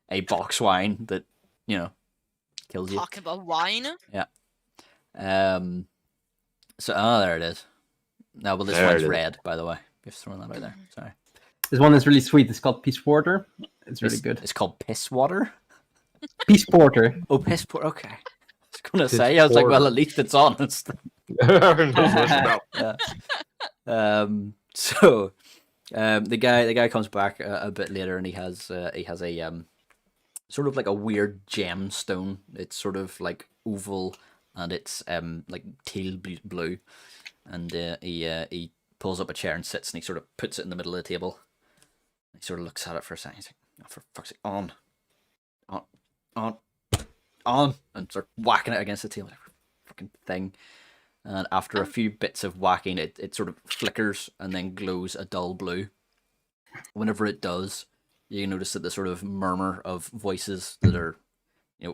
a box wine that kills you. Talking about wine. So there it is. No, well, this There one's it is. red, by the way. Just throwing that out there. Sorry. This one is really sweet. It's called Peace Porter. It's really good. It's called piss water. Peace Porter. Oh, piss porter. Okay. I was gonna Piss say. I was like, well, porter. at least it's honest. No. Yeah. So, the guy comes back a bit later, and he has a sort of like a weird gemstone. It's sort of like oval, and it's like teal blue. And he pulls up a chair and sits, and he sort of puts it in the middle of the table. He sort of looks at it for a second. He's like, "Oh, for fuck's sake, on," and start whacking it against the table. Like, fucking thing. And after a few bits of whacking, it sort of flickers and then glows a dull blue. Whenever it does, you notice that the sort of murmur of voices that are,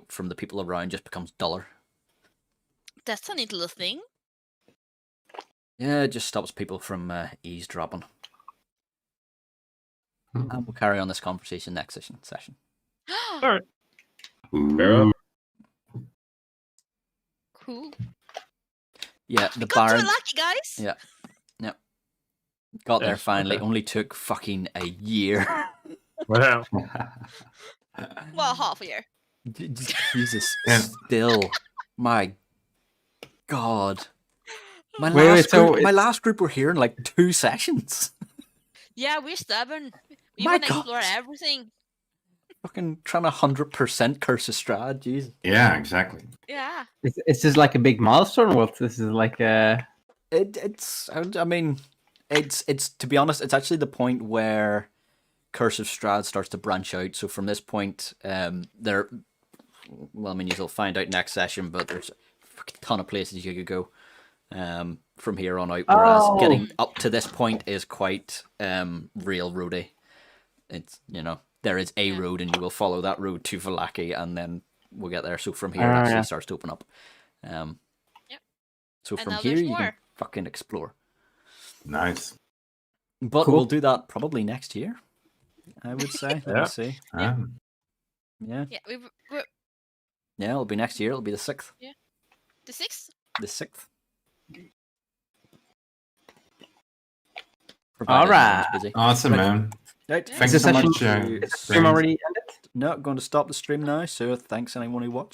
from the people around just becomes duller. That's a neat little thing. Yeah, it just stops people from eavesdropping. And we'll carry on this conversation next session. All right. Ooh. Cool. Yeah, the Got Baron too lucky, guys. Yeah. got there Yes, finally. okay. Only took fucking a year. Wow. Well, half a year. Jesus, Yeah. still, my God. My Wait, last so group, my it's- last group were here in like 2 sessions. Yeah, we're stubborn. We My want to explore gosh. everything. Fucking trying to 100% Curse of Strahd, Jesus. Yeah, exactly. Yeah. Is this like a big milestone? What this is like a It's I mean, it's to be honest, it's actually the point where Curse of Strahd starts to branch out. So from this point, there, well, I mean, you'll find out next session, but there's a fucking ton of places you could go from here on out. Whereas getting up to this point is quite real roady. It's there is a road, and you will follow that road to Vallaki, and then we'll get there. So from here, it actually starts to open up. Yep. So And from now here, there's you can more. fucking explore. Nice. But Cool. we'll do that probably next year, I would say. Let Yeah. me see. Yeah. Yeah. Yeah, we're Yeah, it'll be next year. It'll be the 6th. the 6th. The 6th. All right. everyone's busy. Awesome, Right. man. Right. Yeah. Thanks Is the so session much. to stream already ended? No, going to stop the stream now. So thanks anyone who watched.